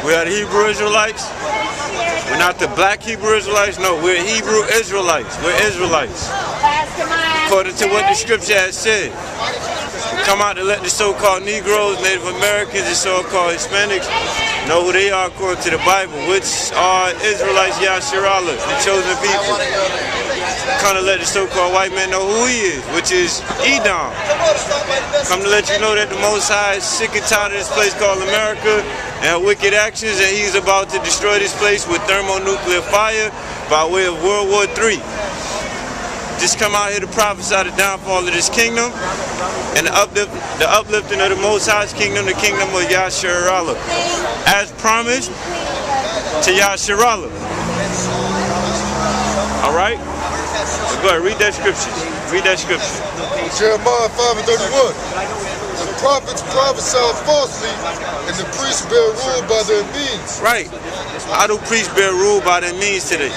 We are the Hebrew Israelites. We're not the black Hebrew Israelites. No, we're Hebrew Israelites. We're Israelites. According to what the scripture has said. We come out to let the so-called Negroes, Native Americans, and so-called Hispanics know who they are according to the Bible, which are Israelites, Yasharallah, the chosen people. Come to let the so-called white man know who he is, which is Edom. Come to let you know that the Most High is sick and tired of this place called America and wicked actions, and he's about to destroy this place with thermonuclear fire by way of World War III. Just come out here to prophesy the downfall of this kingdom and the uplifting of the Most High's kingdom, the kingdom of Yasharallah, as promised to Yasharallah. All right? So go ahead, read that scripture. Read that scripture. Jeremiah 5:31. The prophets prophesy falsely, and the priests bear rule by their means. Right. How do priests bear rule by their means today?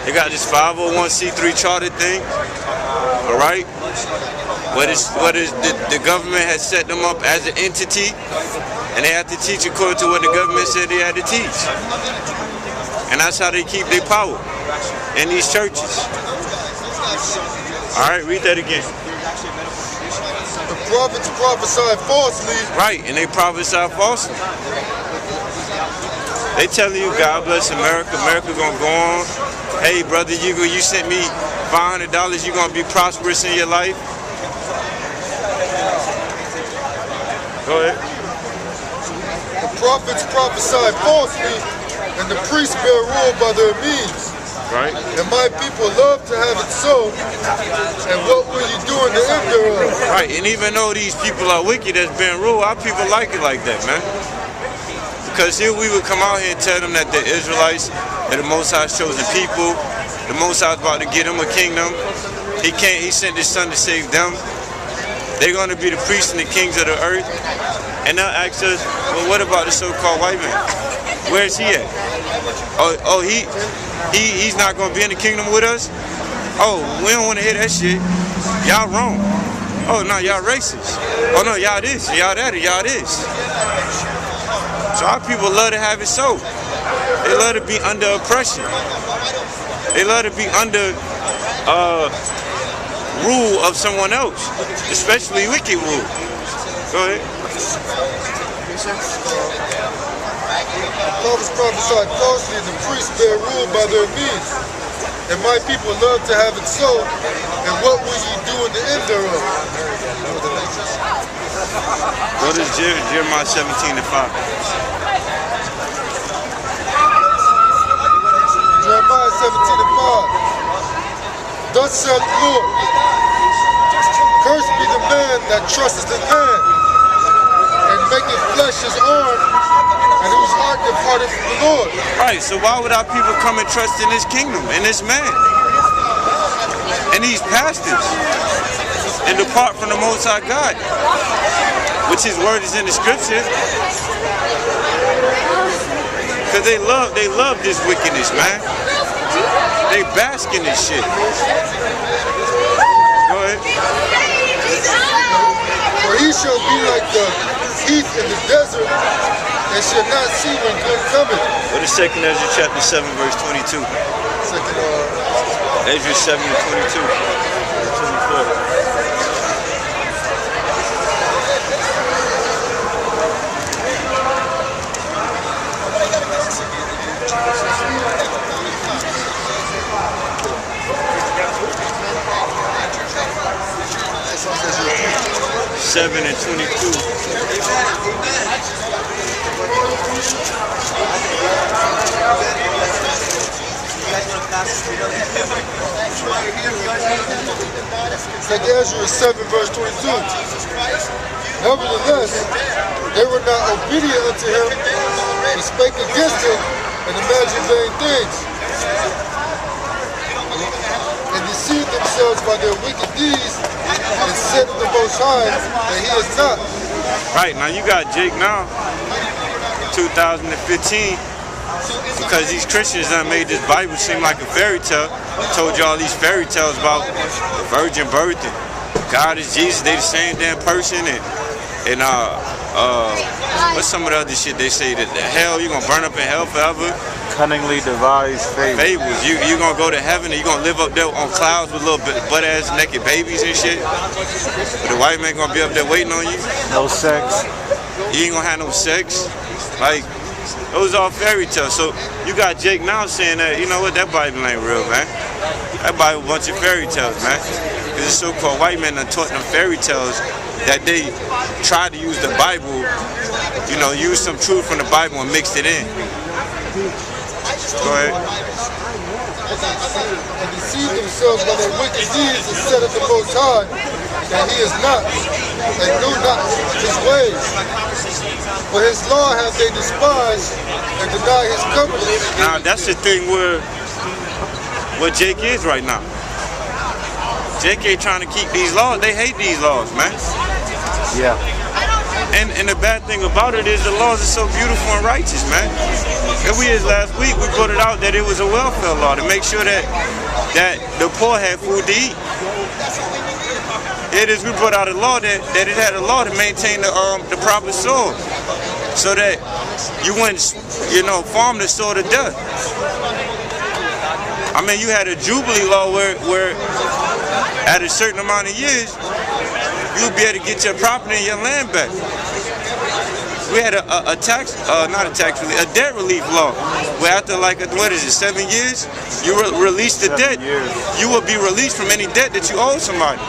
They got this 501c3 charter thing. All right. What is the government has set them up as an entity, and they have to teach according to what the government said they had to teach. And that's how they keep their power in these churches. All right, read that again. The prophets prophesy falsely. Right, and they prophesy falsely. They telling you, God bless America, America gonna go on. Hey brother, you sent me $500, you gonna be prosperous in your life. Go ahead. The prophets prophesy falsely, and the priests bear rule by their means. Right. And my people love to have it so, and what will you do in the end thereof? Right, and even though these people are wicked that's been ruled, our people like it like that, man. Because here we would come out here and tell them that the Israelites are the Most High's chosen people. The Most High's about to give them a kingdom. He sent his son to save them. They're going to be the priests and the kings of the earth. And they'll ask us, well, what about the so-called white man? Where's he at? Oh, he's not going to be in the kingdom with us? Oh, we don't want to hear that shit. Y'all wrong. Oh, no, y'all racist. Oh, no, y'all this, y'all that, y'all this. So our people love to have it so. They love to be under oppression. They love to be under rule of someone else, especially wicked rule. Go ahead. Prophets prophesy falsely, and the priests bear rule by their means. And my people love to have it so, and what will ye do in the end thereof? What is Jeremiah 17:5? Jeremiah 17:5. Thus saith the Lord, cursed be the man that trusteth in man, and maketh flesh his arm, and whose heart departed from the Lord. Right, so why would our people come and trust in this kingdom, in this man, and these pastors, and depart from the Most High God, which his word is in the scripture? Because they love this wickedness, man. They bask in this shit. Go ahead. For he shall be like the heath in the desert, and shall not see when good cometh. What is 2 Ezra chapter 7, verse 22? Ezra 7 and 22. 24. 7 and 22. Ezra 7 verse 22. Nevertheless, they were not obedient unto him, and spake against him, and imagined vain things, and deceived themselves by their wicked deeds, and said to the Most High that he is not. Right, now you got Jake now, 2015, because these Christians done made this Bible seem like a fairy tale. I told you all these fairy tales about the virgin birth and God is Jesus, they the same damn person, and what's some of the other shit they say that the hell, you gonna burn up in hell forever? Cunningly devised fables. You gonna go to heaven and you gonna live up there on clouds with little butt-ass naked babies and shit? But the white man gonna be up there waiting on you? No sex. You ain't gonna have no sex? Like, those are fairy tales. So you got Jake now saying that, you know what, that Bible ain't real, man. That Bible a bunch of fairy tales, man. Because the so-called white men done taught them fairy tales that they tried to use the Bible, you know, use some truth from the Bible and mixed it in. Go ahead. And deceive themselves by their wicked deeds and set up the Most High, that He is not, and do not His ways. For His law have they despised and denied His covenant. Now that's the thing where Jake is right now. Jake ain't trying to keep these laws. They hate these laws, man. Yeah. And the bad thing about it is the laws are so beautiful and righteous, man. And last week we put it out that it was a welfare law to make sure that the poor had food to eat. We put out a law that it had a law to maintain the proper soil, so that you wouldn't, you know, farm the soil to death. I mean, you had a jubilee law where at a certain amount of years you'll be able to get your property and your land back. We had a debt relief law, where after like, 7 years, you release the debt. You will be released from any debt that you owe somebody.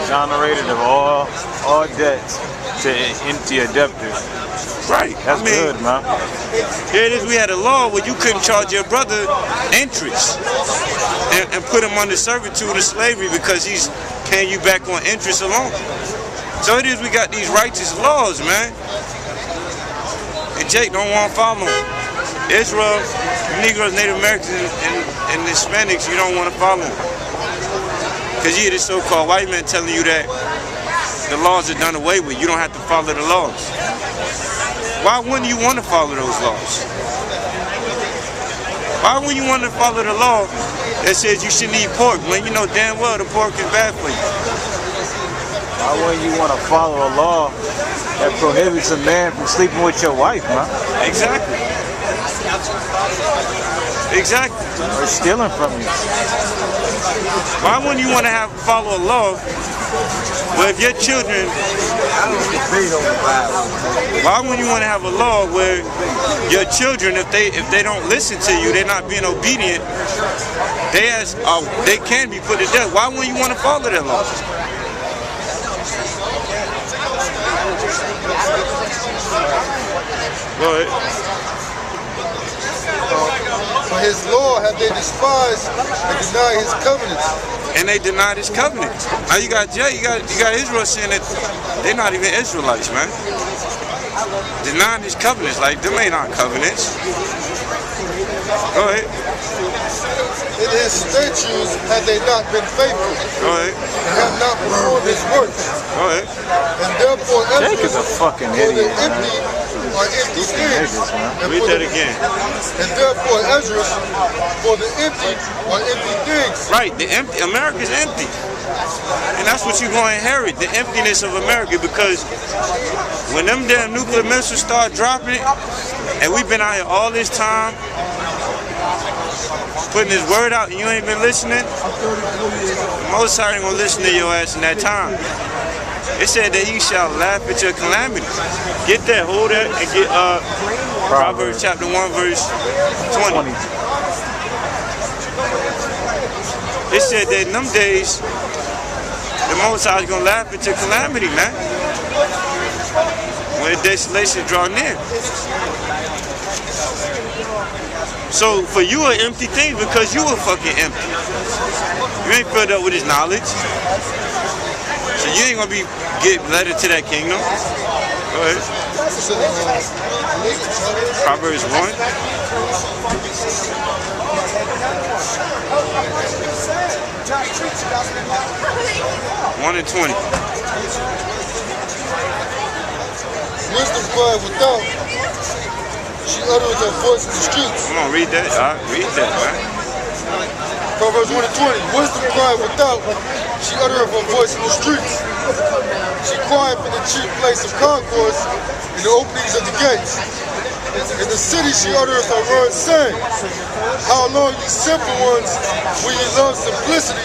Exonerated of all debts to empty a debtor. Right. That's good, man. Here it is. We had a law where you couldn't charge your brother interest and put him under servitude of slavery because he's paying you back on interest alone. So it is. We got these righteous laws, man. And Jake don't want to follow them. Israel, Negroes, Native Americans, and Hispanics, you don't want to follow them. Because you hear this so-called white man telling you that the laws are done away with. You don't have to follow the laws. Why wouldn't you want to follow those laws? Why wouldn't you want to follow the law that says you shouldn't eat pork when you know damn well the pork is bad for you? Why wouldn't you want to follow a law that prohibits a man from sleeping with your wife, man? Exactly. Exactly. Or stealing from you. Why wouldn't you want to follow a law where if your children, why wouldn't you want to have a law where your children, if they don't listen to you, they're not being obedient, they can be put to death? Why wouldn't you want to follow that law? Go ahead. For His law have they despised and denied His covenants. And they denied His covenants. Now you got Israel saying that they're not even Israelites, man. Denying His covenants, like them ain't not covenants. Go ahead. In His statutes have they not been faithful. Go ahead. And have not performed His works. Go ahead. And therefore Jake is a fucking idiot, man. Are empty things. Read that again. And therefore Ezra, for the empty are empty things. Right, America's empty. And that's what you're going to inherit, the emptiness of America, because when them damn nuclear missiles start dropping, and we've been out here all this time putting His word out and you ain't been listening, most ain't gonna listen to your ass in that time. It said that He shall laugh at your calamity. Get that, hold that, and get Proverbs chapter 1, verse 20. It said that in them days, the Most High is going to laugh at your calamity, man. When the desolation draw near. So for you an empty thing because you are fucking empty. You ain't filled up with His knowledge. So you ain't gonna get led into that kingdom. Go ahead. Proverbs 1. 1 and 20. Wisdom cried without. She uttered her voice in the streets. Come on, read that. Read that, man. Proverbs 1 and 20. Wisdom cried without. She uttered her voice in the streets. She quiet from the chief place of concourse in the openings of the gates. In the city she uttereth her words, saying, how long, ye simple ones, will ye love simplicity?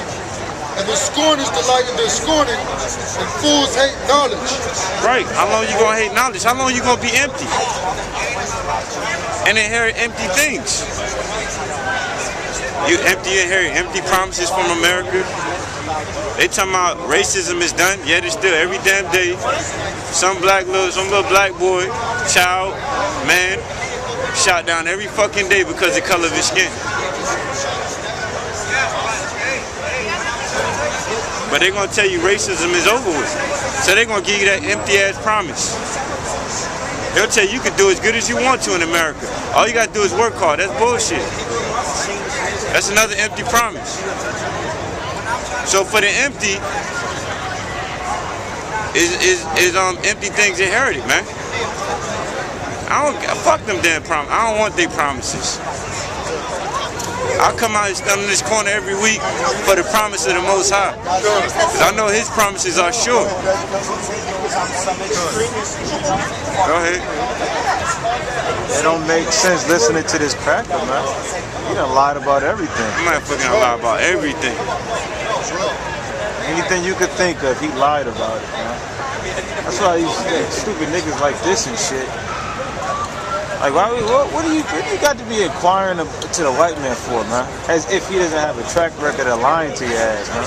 And the scorners delight in their scorning, and fools hate knowledge. Right. How long you gonna hate knowledge? How long you gonna be empty? And inherit empty things. You inherit empty promises from America. They talking about racism is done, yet it's still every damn day. Some little black boy, child, man, shot down every fucking day because of the color of his skin. But they're gonna tell you racism is over with. So they're gonna give you that empty ass promise. They'll tell you can do as good as you want to in America. All you gotta do is work hard. That's bullshit. That's another empty promise. So for the empty is empty things inherited, man. Fuck them damn promises. I don't want their promises. I come out and stand in this corner every week for the promise of the Most High. Because I know His promises are sure. Go ahead. It don't make sense listening to this cracker, man. He done lied about everything. I'm not fucking lie about everything. Anything you could think of, he lied about it, man. That's why these stupid niggas like this and shit. Like, what do you got to be inquiring to the white man for, man? As if he doesn't have a track record of lying to your ass, man.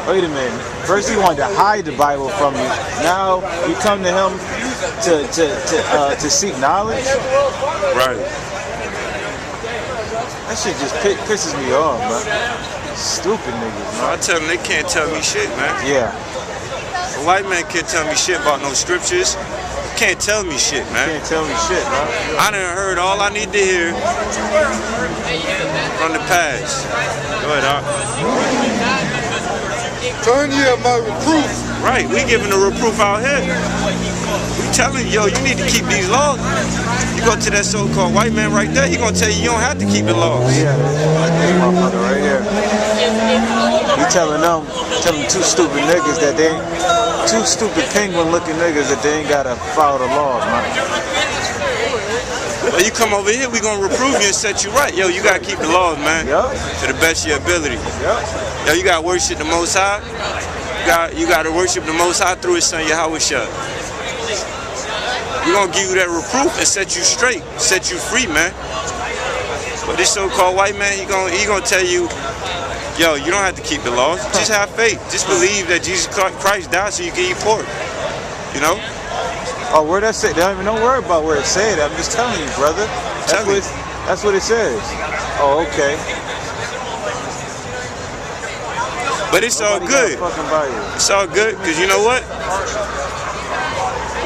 Wait a minute. First he wanted to hide the Bible from you. Now you come to him to seek knowledge. Right. That shit just pisses me off, man. Stupid niggas, man. I tell them they can't tell me shit, man. Yeah. A white man can't tell me shit about no scriptures. Can't tell me shit, man. Can't tell me shit, man. I done heard all I need to hear from the past. Go ahead, Doc. Turn ye at my reproof. Right, we giving a reproof out here. We telling you, yo, you need to keep these laws. You go to that so-called white man right there, he gonna tell you you don't have to keep the laws. Yeah, this motherfucker right here. You telling them two stupid niggas that they ain't, two stupid penguin-looking niggas that they ain't gotta follow the laws, man. Well, you come over here, we gonna reprove you and set you right. Yo, you gotta keep the laws, man. Yep. To the best of your ability. Yep. Yo, you gotta worship the Most High. You gotta worship the Most High through His Son YAHAWASHI. We're gonna give you that reproof and set you straight, set you free, man. But this so-called white man, he gonna tell you, yo, you don't have to keep the laws. Just have faith. Just believe that Jesus Christ died so you can eat pork. You know? Oh, where that say? They don't even know worry about where it said. I'm just telling you, brother. That's what it says. Oh, okay. But it's all good. It's all good, because you know what?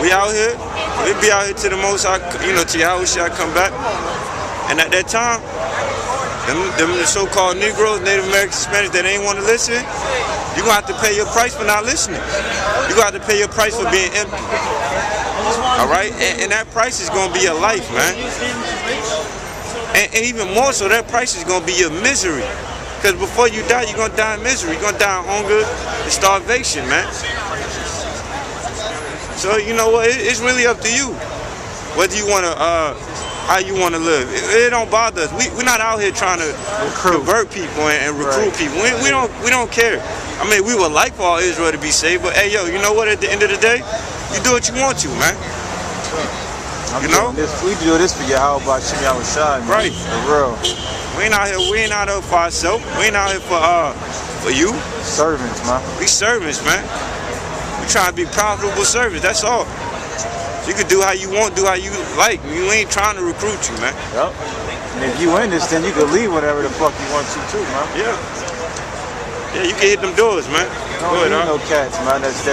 We out here. We be out here to the Most High, you know, to YAHAWASHI come back. And at that time, them so-called Negroes, Native Americans, Spanish that ain't want to listen, you're going to have to pay your price for not listening. You're going to have to pay your price for being empty. All right? And that price is going to be your life, man. And even more so, that price is going to be your misery. Because before you die, you're going to die in misery. You're going to die in hunger and starvation, man. So, you know what? It's really up to you. Whether you want to, how you want to live. It don't bother us. We're not out here trying to convert people and recruit people. We don't care. I mean, we would like for all Israel to be saved, but hey, yo, you know what? At the end of the day, you do what you want to, man. You know? We do this for YAHAWASHI, man. Right. For real. We ain't out here for ourselves. We ain't out here for you. Servants, man. We servants, man. We trying to be profitable servants, that's all. So you can do how you want, do how you like. You ain't trying to recruit you, man. Yep. And if you in this, then you can leave whatever the fuck you want to too, man. Yeah. Yeah, you can hit them doors, man. You don't need no cats, man. That's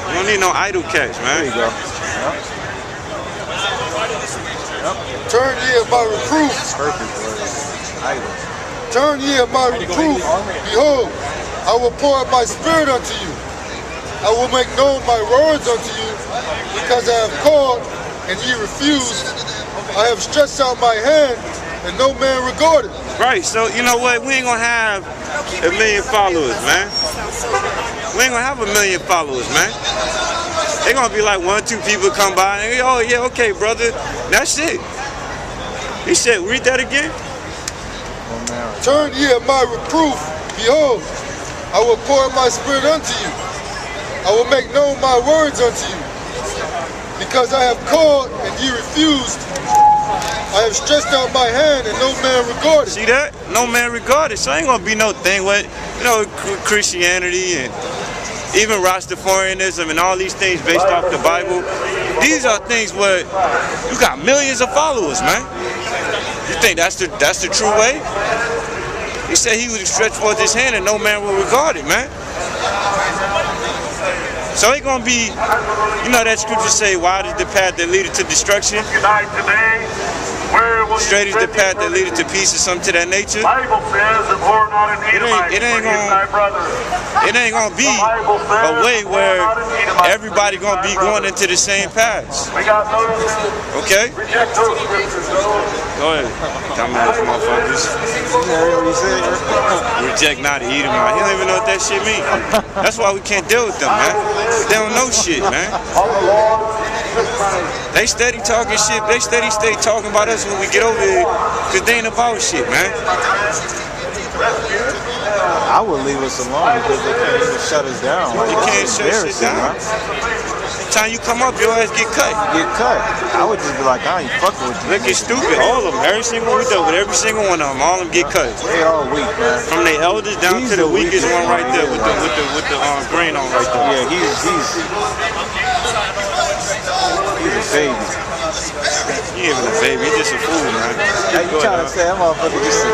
You don't need no idle cats, man. There you go. Yep. Yep. Turn ye at my reproof. Perfect word. Idle. Turn ye at my reproof. Behold, I will pour out my spirit unto you. I will make known my words unto you, because I have called and ye refused. I have stretched out my hand and no man regarded. Right, so you know what? We ain't gonna have 1 million followers, man. We ain't gonna have 1 million followers, man. They gonna be like 1 or 2 people come by and, oh yeah, okay, brother. That's it. He said, read that again. Turn ye at my reproof. Behold, I will pour my spirit unto you. I will make known my words unto you. Because I have called and ye refused. I have stretched out my hand and no man regarded. See that? No man regarded. So ain't gonna be no thing with, you know, Christianity and even Rastafarianism and all these things based off the Bible. These are things where you got millions of followers, man. You think that's the true way? He said he would stretch forth his hand and no man will regard it, man. So it's gonna be, you know that scripture say, wide is the path that leadeth to destruction? Straight is the path that leadeth to peace or something to that nature. It ain't gonna be a way where everybody gonna be going into the same paths. Okay? Go ahead. Dumbass motherfuckers. Reject not to eat them out. He don't even know what that shit means. That's why we can't deal with them, man. They don't know shit, man. They steady talking shit. They steady stay talking about us when we get over here, because they ain't about shit, man. I would leave us alone because they can't even shut us down. You can't shut shit down. Time you come up, your ass get cut. Get cut. I would just be like, I ain't fucking with you. Look, it's stupid. All of them. Every single one we do with every single one of them. All of them get cut. They all weak, man. From the elders down to the weakest one right there with the green on right there. Yeah, he's a baby. He ain't even a baby. He's just a fool, man. Hey, you trying to say that motherfucker just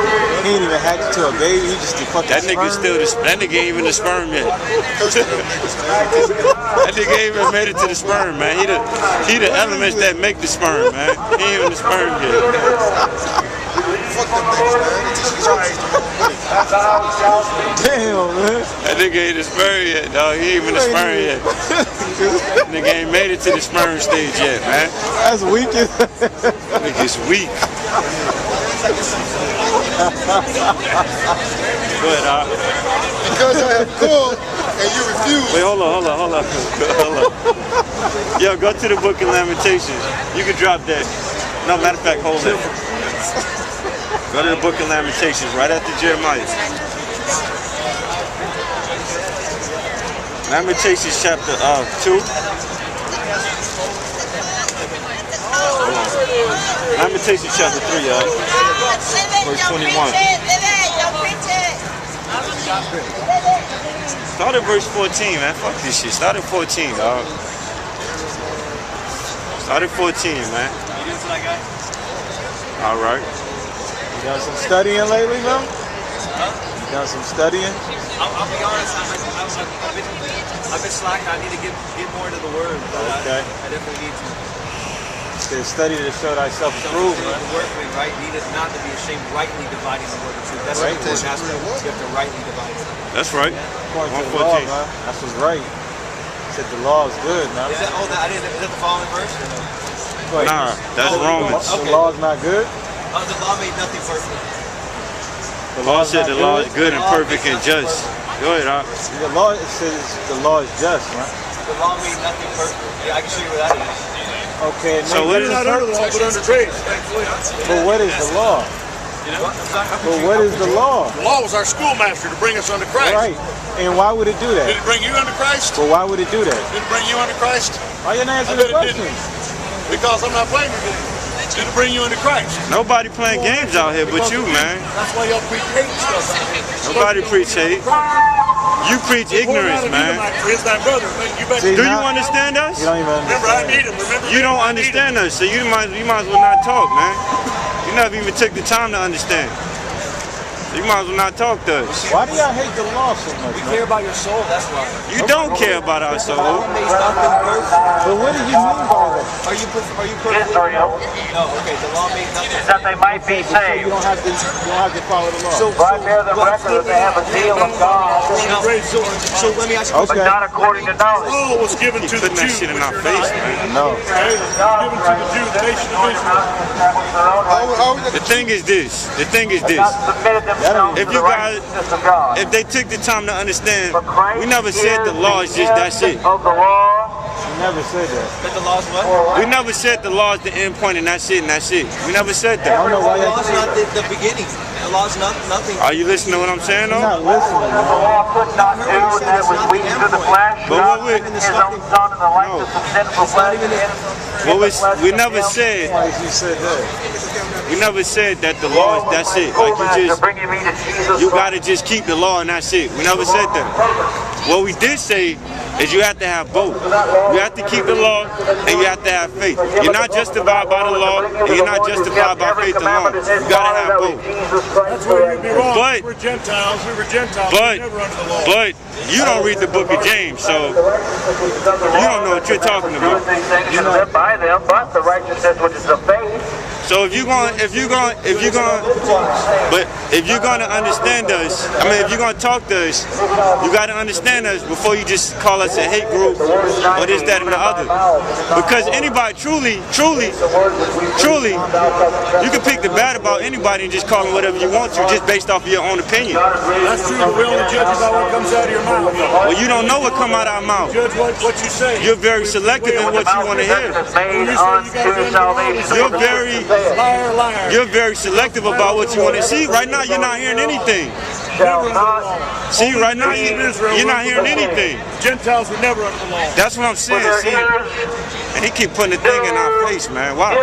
he ain't even hatched to a baby. He just a fucking that nigga sperm. That nigga ain't even a sperm yet. That nigga ain't even made it to the sperm, man. He the elements that make the sperm, man. He ain't even the sperm yet. Damn, man. That nigga ain't the sperm yet, dog. He ain't even the sperm yet. Nigga ain't made it to the sperm stage yet, man. That's weak as Nigga's weak. Go ahead, dog. Because I have called and you refuse. Wait, hold on. Yo, go to the book of Lamentations. You can drop that. No, matter of fact, hold it. Go to the book of Lamentations, right after Jeremiah. Lamentations chapter 2. Lamentations chapter 3, y'all. Verse 21. Start at verse 14, man. Fuck this shit. Start at 14, dog. Start at 14, man. All right. You done some studying lately, man? You done some studying? I'll be honest, I've been slacking. I need to get more into the Word. Okay. I definitely need to. To study to show thyself approved, man. The word, right? Need it not to be ashamed, rightly dividing the word of truth. That's right. the important aspect. You have to rightly divide it. That's right. According to the law, man. That's what's right. Said the law is good, man. Is that the following verse? Wait, Nah, that's Romans. The law is not good? The law made nothing perfect. Paul said the law is good and perfect and just. Go ahead, Doc. The law, it says the law is just, man. The law made nothing perfect. Yeah, I can show you where that is. Okay, so what is not under the law, but under grace. But what is the law? But what is the law? The law was our schoolmaster to bring us under Christ. Right. And why would it do that? Did it bring you under Christ? But why would it do that? Did it bring you under Christ? Why you not answering the question? Because I'm not playing your game. Did it bring you into Christ? Nobody playing games out here but you, man. That's why y'all preach hate stuff out here. Nobody preach hate. You preach ignorance, man. He's thy brother. Do you understand us? You don't even understand. Remember, I need him. Remember, You don't understand us, so you might as well not talk, man. You never even took the time to understand. You might as well not talk to us. Why do y'all hate the law so much, We man? care about your soul, that's why. You don't care about our soul. But what do you mean by that? Are you perfect? No, okay, the law made nothing. That they might be So saved. you don't have to follow the law. So Right there, the record that they have a zeal of God, so let me ask you a but question. not according to knowledge. all was given Keep to the putting that Jew. shit in our face, man. No. Given to the Jew, the nation of Israel. How The thing is this. The thing is this. Submitted themselves If to you the guys, righteousness of God. if they took the time to understand, For Christ we never said the law is just that shit. Of the law. You never said that. But the law's what? We never said the law is the end point and that's it and that's it. We never said I that. don't know why The y'all law's not the beginning. The law's not nothing. Are you listening to what I'm saying You're though? not listening. The law could not do that was weak to the flesh. But God what we- sending his own son in the likeness of sinful flesh. We never said, Why you said that? we never said that the law is that's it. Like you gotta just keep the law and that's it. We never said that. What we did say is you have to have both. You have to keep the law and you have to have faith. You're not justified by the law and you're not justified by faith alone. You gotta have both. That's where you'd be wrong. But- We're Gentiles. We were Gentiles. But, we never under the law. but you don't read the book of James, so you don't know what you're talking about. You know, by them, but the righteousness which is of faith. So if you're gonna understand us, I mean, if you're gonna talk to us, you gotta understand us before you just call us a hate group or this, that, and the other. Because anybody truly, you can pick the bad about anybody and just call them whatever you want to, just based off of your own opinion. That's true, but we only judge about what comes out of your mouth. Well, you don't know what come out of our mouth. Judge what you say. You're very selective in what you want to hear. You're very selective about what you want to see. Right now, you're not hearing anything. See, right now, you're not hearing anything. Gentiles were never under the law. That's what I'm saying. See, and he keep putting the thing in our face, man. Why?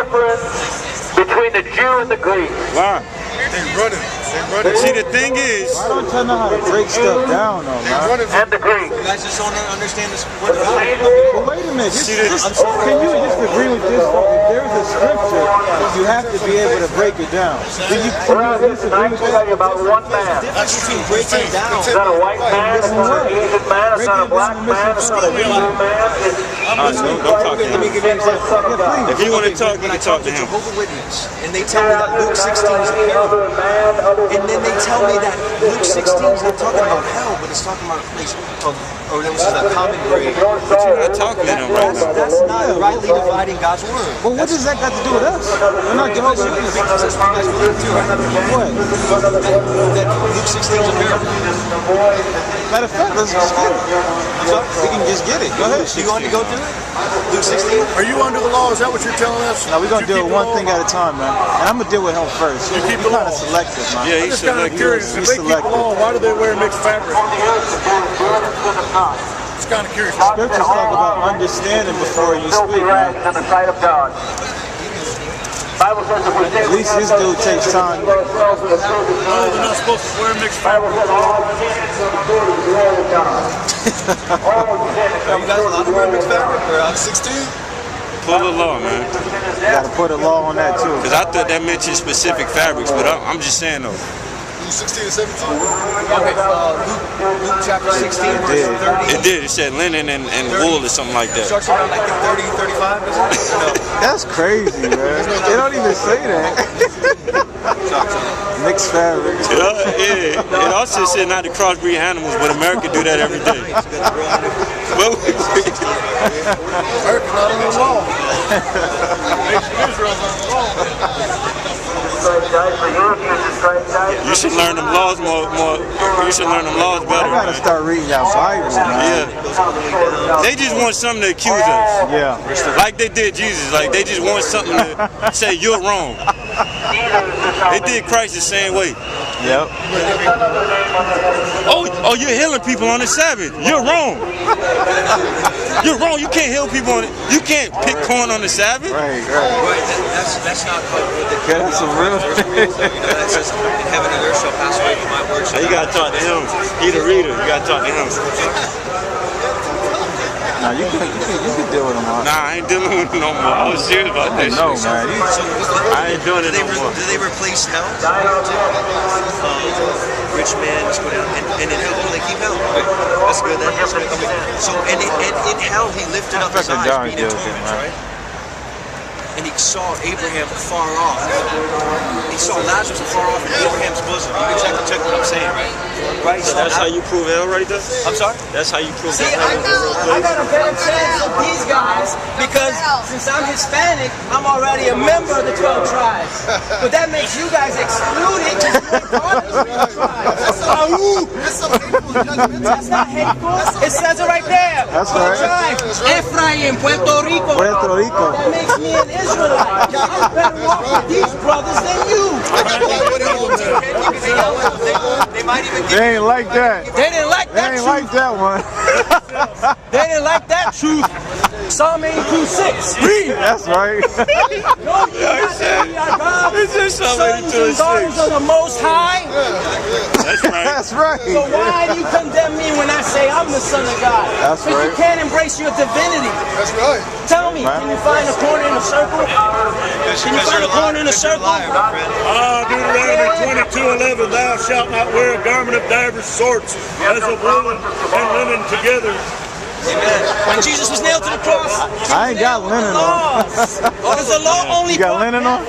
Between the Jew and the Greek. Why? They running. They running. See, the thing is, Why don't y'all know how to break stuff down, though, They man? running. And the Greek. You guys just don't understand this. What the Well, wait a minute. See this? Can you just agree with this? Though? If there's a scripture, you have to be able to break it down. Can you Well, disagree tonight with we'll that? tell you about one man. difference between breaking it down? It's not a white man, it's not an Asian man, it's not a black man, it's not a Hebrew man, it's don't talk to Let me him. give you an example. Son of God. If you want to talk, you When I can talk talk to to him. Jehovah's Witness, and they tell me that Luke 16 is a parable, and then they tell me that Luke 16 is not talking about hell, but it's talking about a place called, or there was a common grave. But you're not talking to him right now. That's not rightly dividing God's word. Well, what does that got to do with us? We're not Jehovah's Witnesses. Because that's what you guys believe too, right? What? That Luke 16 is a parable. Matter of fact, let's just get it. We can just get it. Go ahead. You want to go through it? Luke 16? Are you under the law? Is that what you're telling us? Now we're gonna You deal keep with the one law? thing at a time, man. And I'm gonna deal with him first. You keep He's the kind of law. selective, man. Yeah, I'm he's just kind of selective. curious. If He's they keep the selective. law, why do they wear mixed fabric? Just kind of curious. Scriptures talk about understanding before you speak, man. in the sight of God. Bible says if we say At least this dude takes time. No, they're not supposed to wear mixed fabric. Are you guys allowed to wear mixed fabric? Or 16? Pull the law, man. You gotta put a law on that too. Because I thought that mentioned specific fabrics, but I'm just saying though. 16 and 17. Okay, Luke chapter 16, verse 30. It did. It said linen and wool or something like that. Starts around like 30, 35, doesn't it? No. That's crazy, man. They don't even say that. Mixed fabric. Yeah. It also said not to crossbreed animals, but America do that every day. Well, America's not under the law. Nation of Israel's under the law. you should learn them laws more. You should learn them laws I better, gotta man. start reading y'all Bible, man. Yeah. They just want something to accuse us. Yeah. Like they did Jesus. Like they just want something to say you're wrong. They did Christ the same way. Yep. Oh, you're healing people on the Sabbath. You're wrong. You're wrong. You can't heal people on it. You can't pick corn on the Sabbath. Right. Right, that's not what Yeah, that's some real. that says, in heaven and earth shall pass away, but my words shall You gotta talk to him. He the reader. You gotta talk to him. Nah, you can deal with them all. Nah, I ain't dealing with him no more. I was serious about that No, shit. man. I ain't doing it no more. Do they replace hell? Rich man, let's go down. And in hell, they keep hell. That's good. That's good. Okay. So, and in hell, he lifted up his Fucking eyes, darn being in guilty, torment, man. right? And he saw Abraham far off. He saw Lazarus afar off in Abraham's bosom. You exactly took what I'm saying, right? Right. So that's how you prove hell right there? I'm sorry? That's how you prove See, hell I is a real got place? a better chance of these guys because since I'm Hispanic, I'm already a member of the 12 tribes. But that makes you guys excluded because you ain't part of the 12 tribes. That's not hateful. It says it right there. That's 12 right. tribes. Ephraim, Puerto Rico. Puerto Rico. That makes me an Israelite. I'm better off with these brothers than you. They might even get They ain't like that. They didn't like They that ain't truth. like that one. They didn't like that truth. Psalm 82:6. Read. That's right. No, you got to be our God. It's just Psalm Sons and 82:6. daughters of the Most High. That's right. That's right. So why do you condemn me when I say I'm the Son of God? That's Because you right. can't embrace your divinity. That's right. Tell me, can you find a corner in a circle? Can you find a corner in a circle? Deuteronomy 22:11, thou shalt not wear a garment of divers sorts, as of woolen and linen together. When Jesus was nailed to the cross, I ain't got linen on. Because the law only You got brought linen on?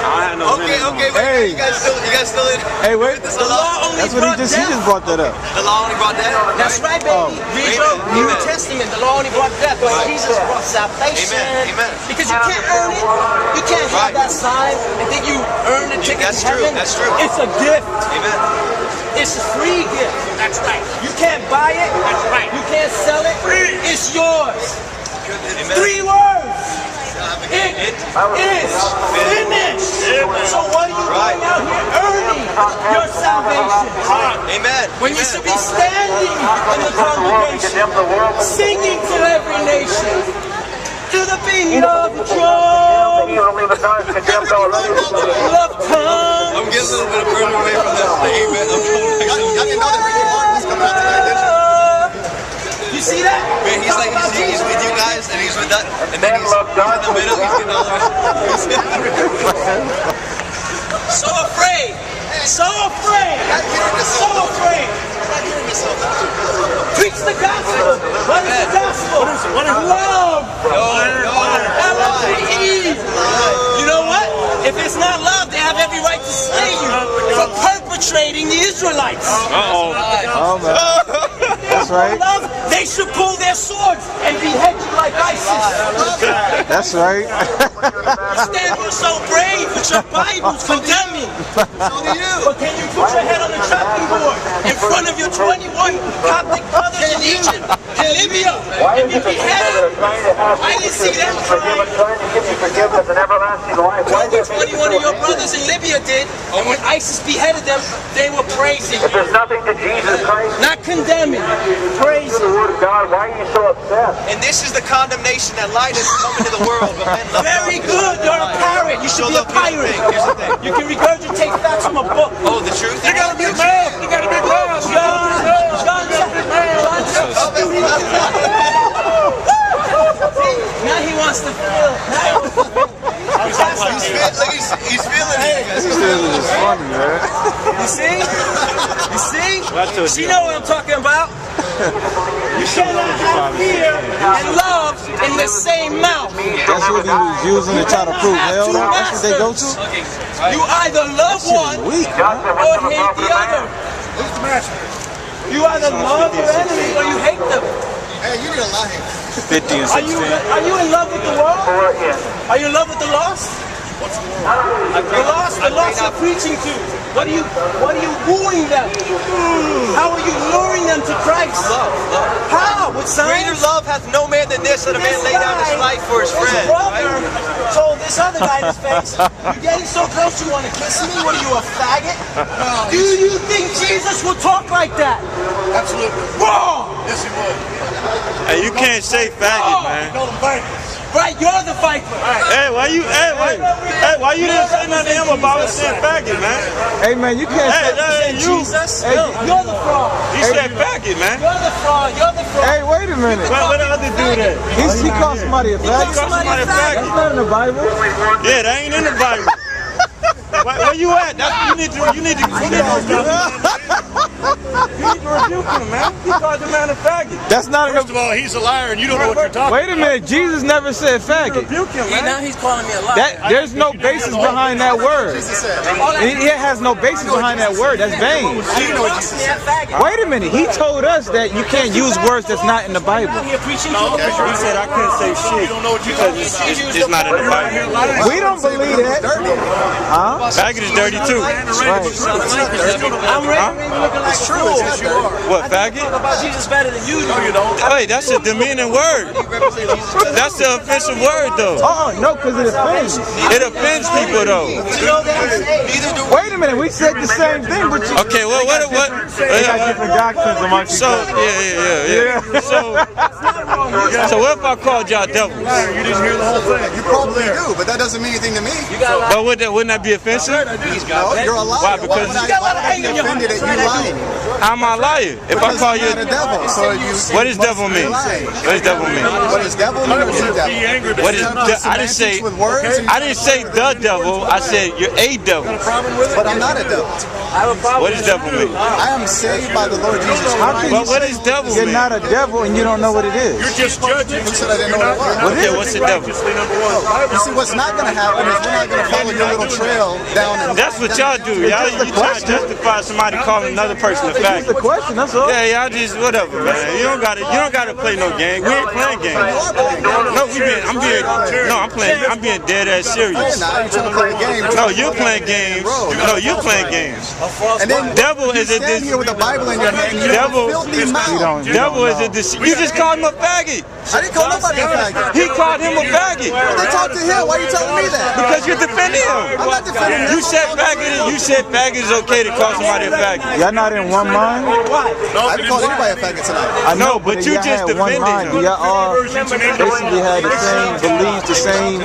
I had no linen on. Hey. you guys still in? Hey, wait. the law only That's what brought he death. just brought that up. The law only brought that? That's right, baby. Read your New Testament. The law only brought death, but Jesus brought salvation. Amen. Because you can't earn it. You can't have that sign and think you earn the ticket That's to true, heaven. that's true. It's a gift. Amen. It's a free gift. That's right. You can't buy it. That's right. You can't sell it. It's yours. Amen. 3 words. It is finished. So what are you doing out here earning your salvation? Amen. When you should be standing in the congregation, singing to every nation, to the beat of the drum. Love comes. I'm getting a little bit further away from the amen. I'm going back to Y'all didn't know that Ricky Martin was coming out tonight, did you? You see that? Man, he's like, he's with you guys, and he's with that, and then he's in the middle, he's getting all the So afraid. So afraid. So afraid. Preach the gospel. What is the gospel? What is love? L-O-V-E. You know what? If it's not love, they have every right to slay you for perpetrating the Israelites. Oh, man. That's right. Love, they should pull their swords and behead you like ISIS. That's right. Stand here so brave with your Bibles condemning. But can you put your head on the chopping board in front of your 21 Coptic brothers in Egypt, in Libya, and be beheaded? I didn't see them trying. What 21 of your brothers in Libya did, and when ISIS beheaded them, they were praising. There's nothing to Jesus Christ. Not condemning, praising. The word of God, why are you so upset? And this is the condemnation that light is coming to the world, but men love Very good, you're a parrot. You should be a pirate. Here's the thing. You can regurgitate facts from a book. Oh, the truth? You got a big mouth. You got a big mouth. Now he wants to feel. He's feeling it. This is funny, man. You see? You see? I told She you. know what I'm talking about. You cannot have fear and love in the same mouth. That's what he was using to try to prove hell. That's what they go to. You either love one Weak, or hate the other. You either love your enemy or you hate them. Hey, you need a lie. 50 and Are 16. you in love with the world? Are you in love with the lost? The lost you're preaching to. What are you wooing them? How are you luring them to Christ? Love. How? With Greater signs? love hath no man than this, that a man lay down his life for his friend. brother told this other guy in his face, "You're getting so close, you want to kiss me? What are you, a faggot?" Do you think Jesus would talk like that? Absolutely. Wrong! Yes, he would. Hey, you can't say faggot, man. Call him vipers. Right, you're the viper. Hey, why you didn't say nothing to him about us saying faggot, man? Hey, man, you can't Hey, say. hey, you. Jesus, Hey, you're the fraud. He said faggot, man. You're the fraud. You're the fraud. Hey, wait a minute. What the other dude at? He called somebody a He called faggot. somebody a That's faggot. not in the Bible. Yeah, that ain't in the Bible. Where you at? You need to. need to rebuke him, man. He called the man a faggot. That's not First of all, he's a liar, and you don't know what you're talking Wait a minute, Jesus never said faggot. Rebuke him, man. Now he's calling me a liar. There's no basis behind that word. It has no basis behind that word. That's vain. Wait a minute, he told us that you can't use words that's not in the Bible. He said I couldn't say shit because it's not in the Bible. We don't believe that. Huh? Faggot is dirty too. Right. I'm ready to look like a fool. What, faggot? About Jesus better than you do. No, you don't. Wait, that's a demeaning word. That's the offensive word, though. Oh, no, because it offends. It offends people, though. Wait a minute, we said the same thing, but you... Okay, well, what? They got different doctrines amongst each So, other. yeah. So what if I called y'all devils? You didn't hear the whole thing. You probably do, but that doesn't mean anything to me. But wouldn't that be offensive? No, you're a liar. Why? Because why would I be offended at you lying? how am I lying? If I call you, You're not a devil, so what does devil mean? What does devil mean? What does devil mean? Or the devil? What is? I didn't say. With words, I didn't say the devil. I said you're a devil. but I'm not a devil. What does devil mean? I am saved by the Lord Jesus Christ. But what does devil You're mean? not a devil and you don't know what it is. You're just judging. You said I didn't know what it was. Okay, what's the devil? You see, what's not going to happen is we're not going to follow your little trail down. And That's what y'all do. Y'all you try to justify somebody calling another person a It's a faggot. question, that's all. Yeah, y'all just whatever, man. You don't gotta play no game. We ain't playing games. No, I'm being dead ass serious. Now you're trying to play a game. No, you're playing games. No, you're playing games. And then Devil you is a stand here with the Bible in your hand. You Devil- have a filthy mouth. Devil is a you just called him a faggot. I didn't call nobody a faggot. He called him a faggot. They talk to him. Why are you telling me that? Because you're defending him. I'm not defending him. You said faggot. You said faggot is okay to call somebody a faggot. Y'all not in one mind? I didn't call anybody a faggot tonight. I know, but you y'all just had one defended mind. him. Y'all all basically had the same beliefs, the same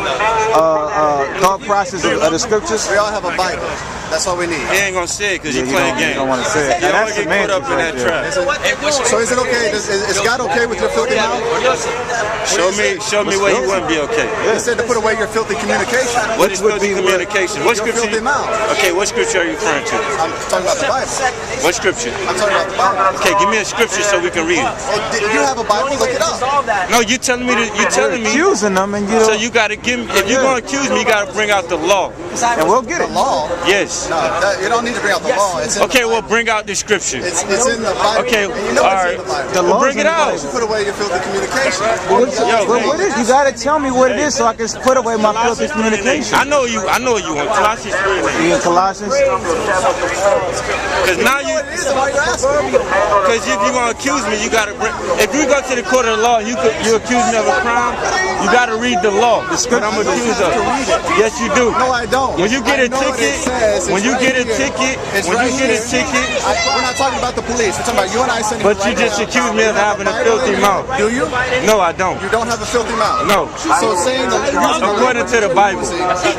thought process of the scriptures. We all have a Bible. That's all we need. He ain't gonna say it because Yeah, you you playing don't- you games. don't wanna say it. You And don't that's get caught up in that semantics right trap. So is it okay? Is God okay with your filthy mouth? Show me where you wouldn't be okay. He said to put away your filthy communication. What is filthy communication? What Your scripture? filthy mouth. Okay, what scripture are you referring to? I'm talking about the Bible. What scripture? I'm talking about the Bible. Okay, give me a scripture so we can read it. Oh, you have a Bible? Look it up. No, you telling me. Accusing them and you So don't, you gotta give me. If you're gonna accuse me, you gotta bring out the law. and we'll get The it. law? Yes. No, you don't need to bring out the law. It's in Okay, the well, Bible. bring out the scripture. It's in the Bible. Okay, And you know all it's right. in the Bible. The Well, laws bring it in the out. You put away your filthy communication. Yo, But what is? You gotta tell me what it is so I can put away my filthy communication. I know you want Colossians 3. You in Colossians? Because now you, What it is and why you're asking. because if you're gonna accuse me, you gotta bring. If you go to the court of the law, and you accuse me of a crime, you gotta read the law. What I'm accused of. Yes, you do. No, I don't. When you get I a know what ticket, it says. It's when you right get a here. ticket, It's when right you get a here. ticket, We're not talking about the police. We're talking about you and I sending. but you just accused me of having a filthy mouth. Do you? No, I don't. You don't have a filthy mouth. No. So saying that you're using According to the Bible.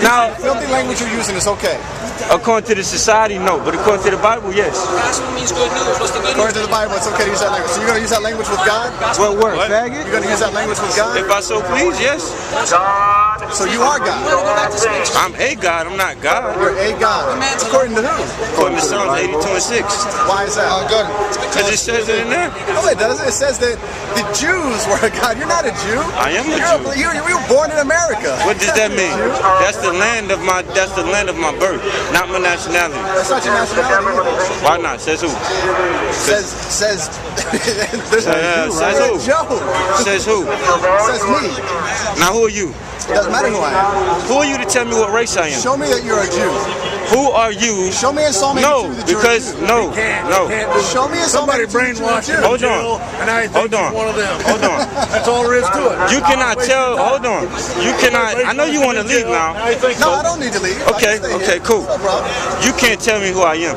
Now, filthy language you're using is okay. according to the society, no. But according to the Bible, yes. Gospel means good news. What's the good news? According to the Bible, it's okay to use that language. So you're going to use that language with God? What word? What? Faggot? You're going to use that language with God? If I so please, yes. So you are God. I'm a God. I'm not God. You're a God. According to who? According to Psalms 82:6. Why is that? Good. Because it says it in there. No, it doesn't. It says that the Jews were a God. You're not a Jew. I am a Jew. You were born in America. What does that mean? That's the land of my birth, not my nationality. That's not your nationality either. Why not? Says who? Says there's Says who? Joe. Says who? Says me. Now who are you? It doesn't matter who I am. Who are you to tell me what race I am? Show me that you're a Jew. Who are you? Show me in Psalm 82 No, that you're because a Jew. no. Show me in Psalm Somebody 82 that you're a brainwashed Jew. him Hold in on. jail, and I think Hold on. he's one of them. Hold on. That's all there is to it. You cannot tell. Hold on. You cannot. I know you want to leave now. No, I don't need to leave. I Okay. can stay Okay. here. Cool. No problem. You can't tell me who I am.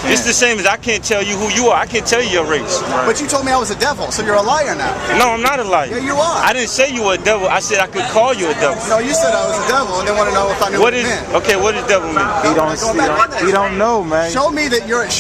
It's the same as I can't tell you who you are. I can't tell you your race. But you told me I was a devil, so you're a liar now. No, I'm not a liar. Yeah, you are. I didn't say you were a devil. I said I could call you a devil. No, you said I was a devil and then want to know if I knew What what it is meant. okay? What does devil mean? He don't know, man. Show me that you're a They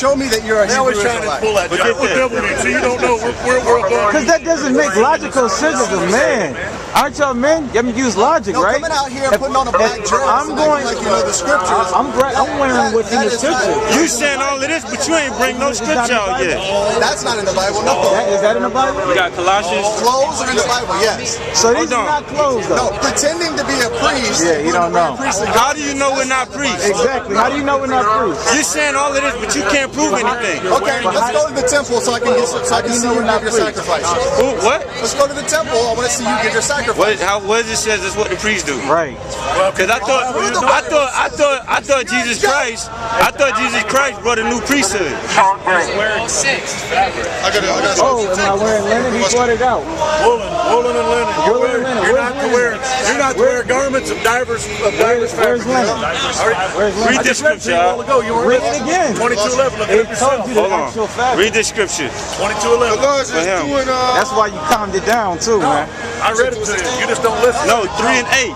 always Hebrew trying to Israelite. pull that Look job. at What that. devil means? So you don't know. We're going. Because that doesn't make logical sense as a man. Aren't y'all men? You use logic, No, right? coming out here and putting on a black dress. I'm going. Like you know the scriptures. I'm wearing what's in the scripture. You saying all of this, but you ain't bring no scripture out yet. That's not in the Bible. No. Is that in the Bible? You got Colossians. Clothes are in the Bible. Yes. So these are not clothes, though. No, pretending to be a priest. Yeah, you don't know. How do you know we're not priests? Exactly. How do you know we're not priests? You're saying all of this, but you can't prove anything. Okay, let's go to the temple so I can see you give your sacrifice. What? Let's go to the temple. I want to see you give your sacrifice. What does it say? That's what the priests do. Right. Because I thought Jesus Christ brought a new priesthood. Oh, am I wearing linen? He brought it out. Woolen and linen. You're not to wear garments of divers fabrics. Where's linen? Read this scripture. Read it again. 22:11. Look It at told you the Hold actual on. fact. Read this scripture. 22:11. Colossians him. 2 and That's why you calmed it down too, man. I read it to you. You just don't listen. No, 3 and 8.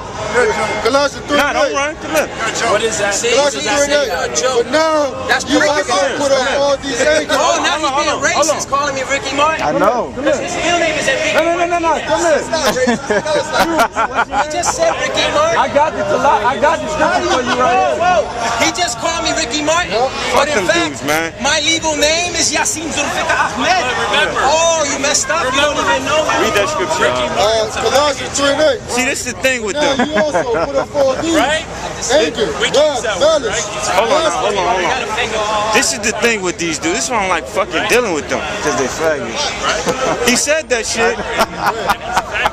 Colossians 3 Nah, and don't 8. run. Come here. What is that? Colossians 3 and 8. But now That's you Ricky have to Martin. put on all these angels. Oh, now he's being racist, calling me Ricky Martin. I know. His real name is Ricky Martin. No. Come here. He just said Ricky Martin. I got the scripture for you right here. Whoa. He just called me Ricky Martin. But in them fact, dudes, man. my legal name is Yassim Zulfikar Ahmed. Oh, you messed up. You don't even know me. Read that scripture. Colossians 3 and 8. See, this is the thing with Now them. you also put up all these. Anger, wrath, malice. Hold on. This is the thing with these dudes. This is why I'm like fucking dealing with them. Because they faggots. He said that shit,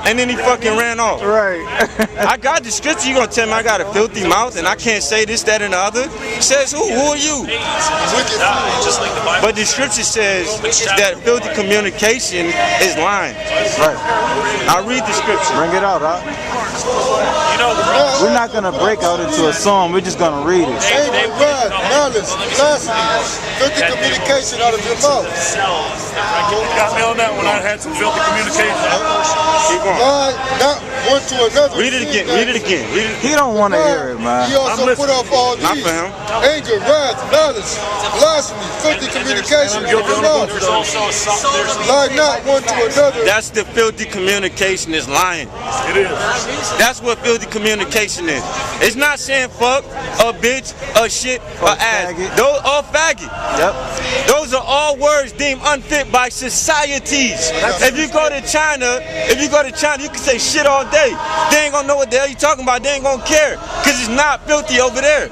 and then he fucking ran off. Right. I got the scripture. You gonna tell me I got a filthy mouth and I can't say this, that, and the other? Says who? Who are you? But the scripture says that filthy communication is lying. Right. I'll read the scripture. Bring it out, huh? We're not gonna break out into a song. We're just gonna read it. Anger, wrath, malice, blasphemy, filthy communication out of your mouth. Got me on that one. I had some filthy communication. Keep going. Lie not one to another. Read it again. Read it again. Read it again. He don't want to hear it, man. He also put up all these. Not for him. Anger, wrath, malice, blasphemy, filthy communication out of your mouth. Lie not one to another. That's the filthy communication is lying. It is. That's what filthy communication is. It's not saying fuck, a bitch, a shit, a ass. faggot. Those are faggot. Yep. Those are all words deemed unfit by societies. If you go to China, you can say shit all day. They ain't gonna know what the hell you talking about. They ain't gonna care, cause it's not filthy over there.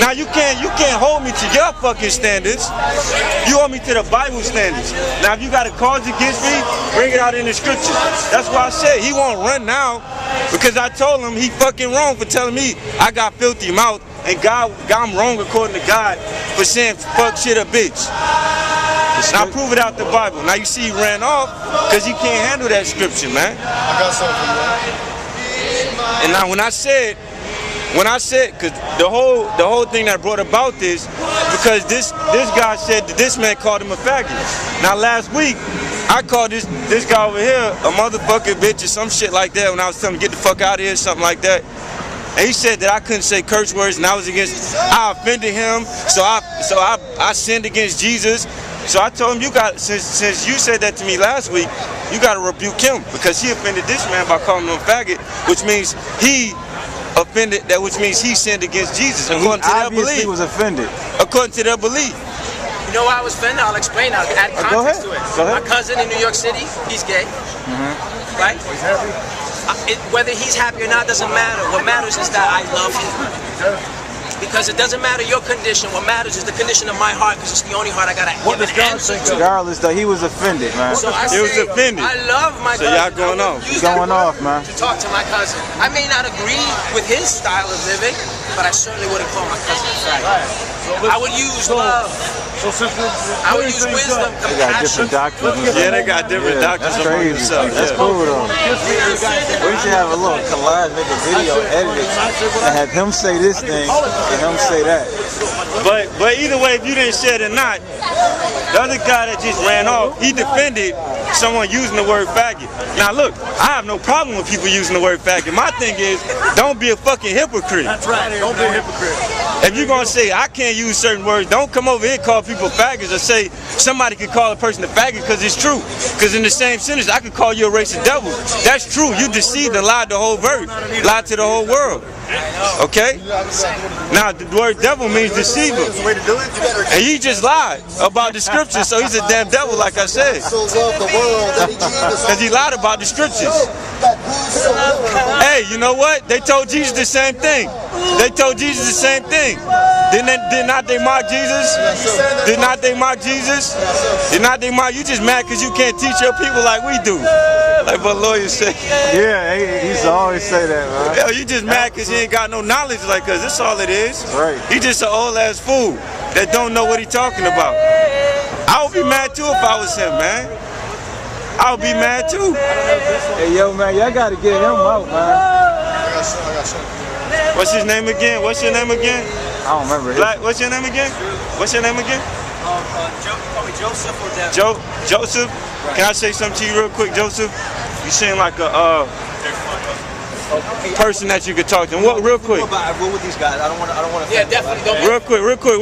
Now you can't hold me to your fucking standards. You hold me to the Bible standards. Now if you got a cause against me, bring it out in the scriptures. That's why I said he won't run now, because I told him he fucking wrong for telling me I got filthy mouth, and I'm wrong according to God for saying fuck, shit, a bitch. Now prove it out the Bible. Now you see he ran off because he can't handle that scripture, man. I got something for you. And now when I said, because the whole thing that brought about this, because this guy said that this man called him a faggot. Now last week, I called this guy over here a motherfucking bitch or some shit like that when I was telling him to get the fuck out of here, something like that. And he said that I couldn't say curse words and I offended him, so I sinned against Jesus. So I told him, since you said that to me last week, you got to rebuke him, because he offended this man by calling him a faggot, which means he sinned against Jesus, according to their belief. He was offended. According to their belief. You know why I was offended? I'll explain. I'll add context to it. Go ahead. My cousin in New York City, he's gay. Right? Whether he's happy or not doesn't matter. What matters is that I love him. Because it doesn't matter your condition. What matters is the condition of my heart, because it's the only heart I gotta give an answer to. Regardless, though, he was offended, man. So I He was say, offended. I love my So cousin. y'all going off. Use that Going word off, man. to talk to my cousin. I may not agree with his style of living, but I certainly wouldn't call my cousin a faggot. I would use love. I would use wisdom, They got compassion. different doctrines. Yeah, they got different doctrines That's among crazy. themselves. That's Yeah. cool, though. We should have a little collage, make a video, edit it, and have him say this thing and him say that. But either way, if you didn't say it or not, the other guy that just ran off, he defended someone using the word faggot. Now look, I have no problem with people using the word faggot. My thing is, don't be a fucking hypocrite. That's right. Don't be a hypocrite. If you're gonna say I can't use certain words, don't come over here and call people faggots or say somebody can call a person a faggot because it's true. Because in the same sentence, I could call you a race of devils. That's true. You deceived and lied the whole verse, lied to the whole world. Okay? Now the word devil means deceiver. And he just lied about the scriptures, so he's a damn devil, like I said. Because he lied about the scriptures. Hey, you know what? They told Jesus the same thing. They told Jesus the same thing. Did not they mock Jesus? Did not they mock Jesus? Did not they mock? You just mad because you can't teach your people like we do. Like what lawyers say. Yeah, he used to always say that, man. Yo, you just mad because he ain't got no knowledge like us. That's all it is. Right. He just an old ass fool that don't know what he talking about. I would be mad too if I was him, man. I would be mad too. Hey, yo, man, y'all got to get him out, man. What's his name again? What's your name again? I don't remember. Black. What's your name again? What's your name again? Joseph or Devin? Joseph. Can I say something to you real quick, Joseph? You seem like a person that you could talk to. What? Real quick. I roll with these guys. I don't want to. Yeah, definitely. Don't. Real quick. Real quick.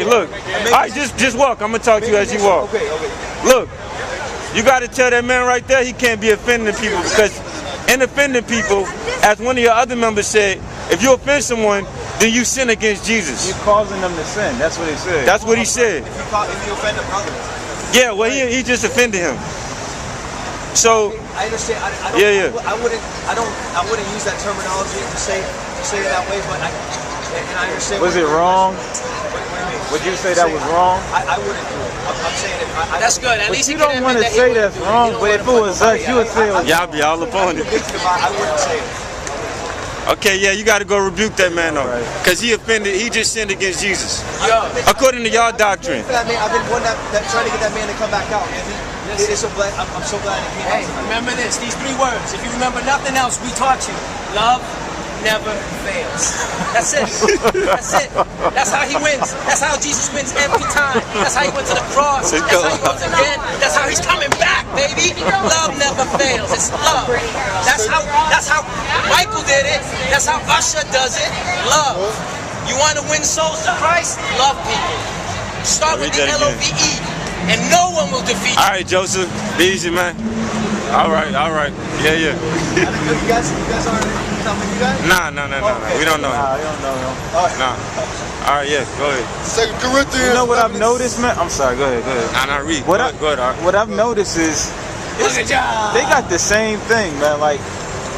Look. All right, just walk. I'm gonna talk to you as you walk. Okay. Look. You got to tell that man right there he can't be offending people, because in offending people, as one of your other members said, if you offend someone, then you sin against Jesus. You're causing them to sin. That's what he said. That's what he said. If you offend a brother. Yeah, well, he just offended him. So I understand. I wouldn't use that terminology to say it that way, but I understand. Was it wrong? Would you say that was wrong? I wouldn't do it. I'm saying it. That's good. At least You don't want to say that's wrong, but if it was us, you would say it was y'all be all upon it. I wouldn't say it. Okay, yeah, you got to go rebuke that man though, because he offended. He just sinned against Jesus, Yo. according to y'all doctrine. I've been one that trying to get that man to come back out. I'm so glad he came Hey, out. remember this, these 3 words. If you remember nothing else, we taught you. Love never fails. That's it. That's it. That's how he wins. That's how Jesus wins every time. That's how he went to the cross. That's how he goes again. That's how he's coming back, baby. Love never fails. It's love. That's how Michael did it. That's how Usher does it. Love. You want to win souls to Christ? Love people. Start with the LOVE, and no one will defeat you. All right, Joseph, be easy, man. All right. Yeah. You guys aren't coming, you guys? Nah. We don't know him. Nah, you don't know him. Nah. All right, yeah, go ahead. 2 Corinthians. You know what I've noticed, man? I'm sorry, go ahead. Nah, read. What Go ahead, all right. What I've noticed is they got the same thing, man. Like,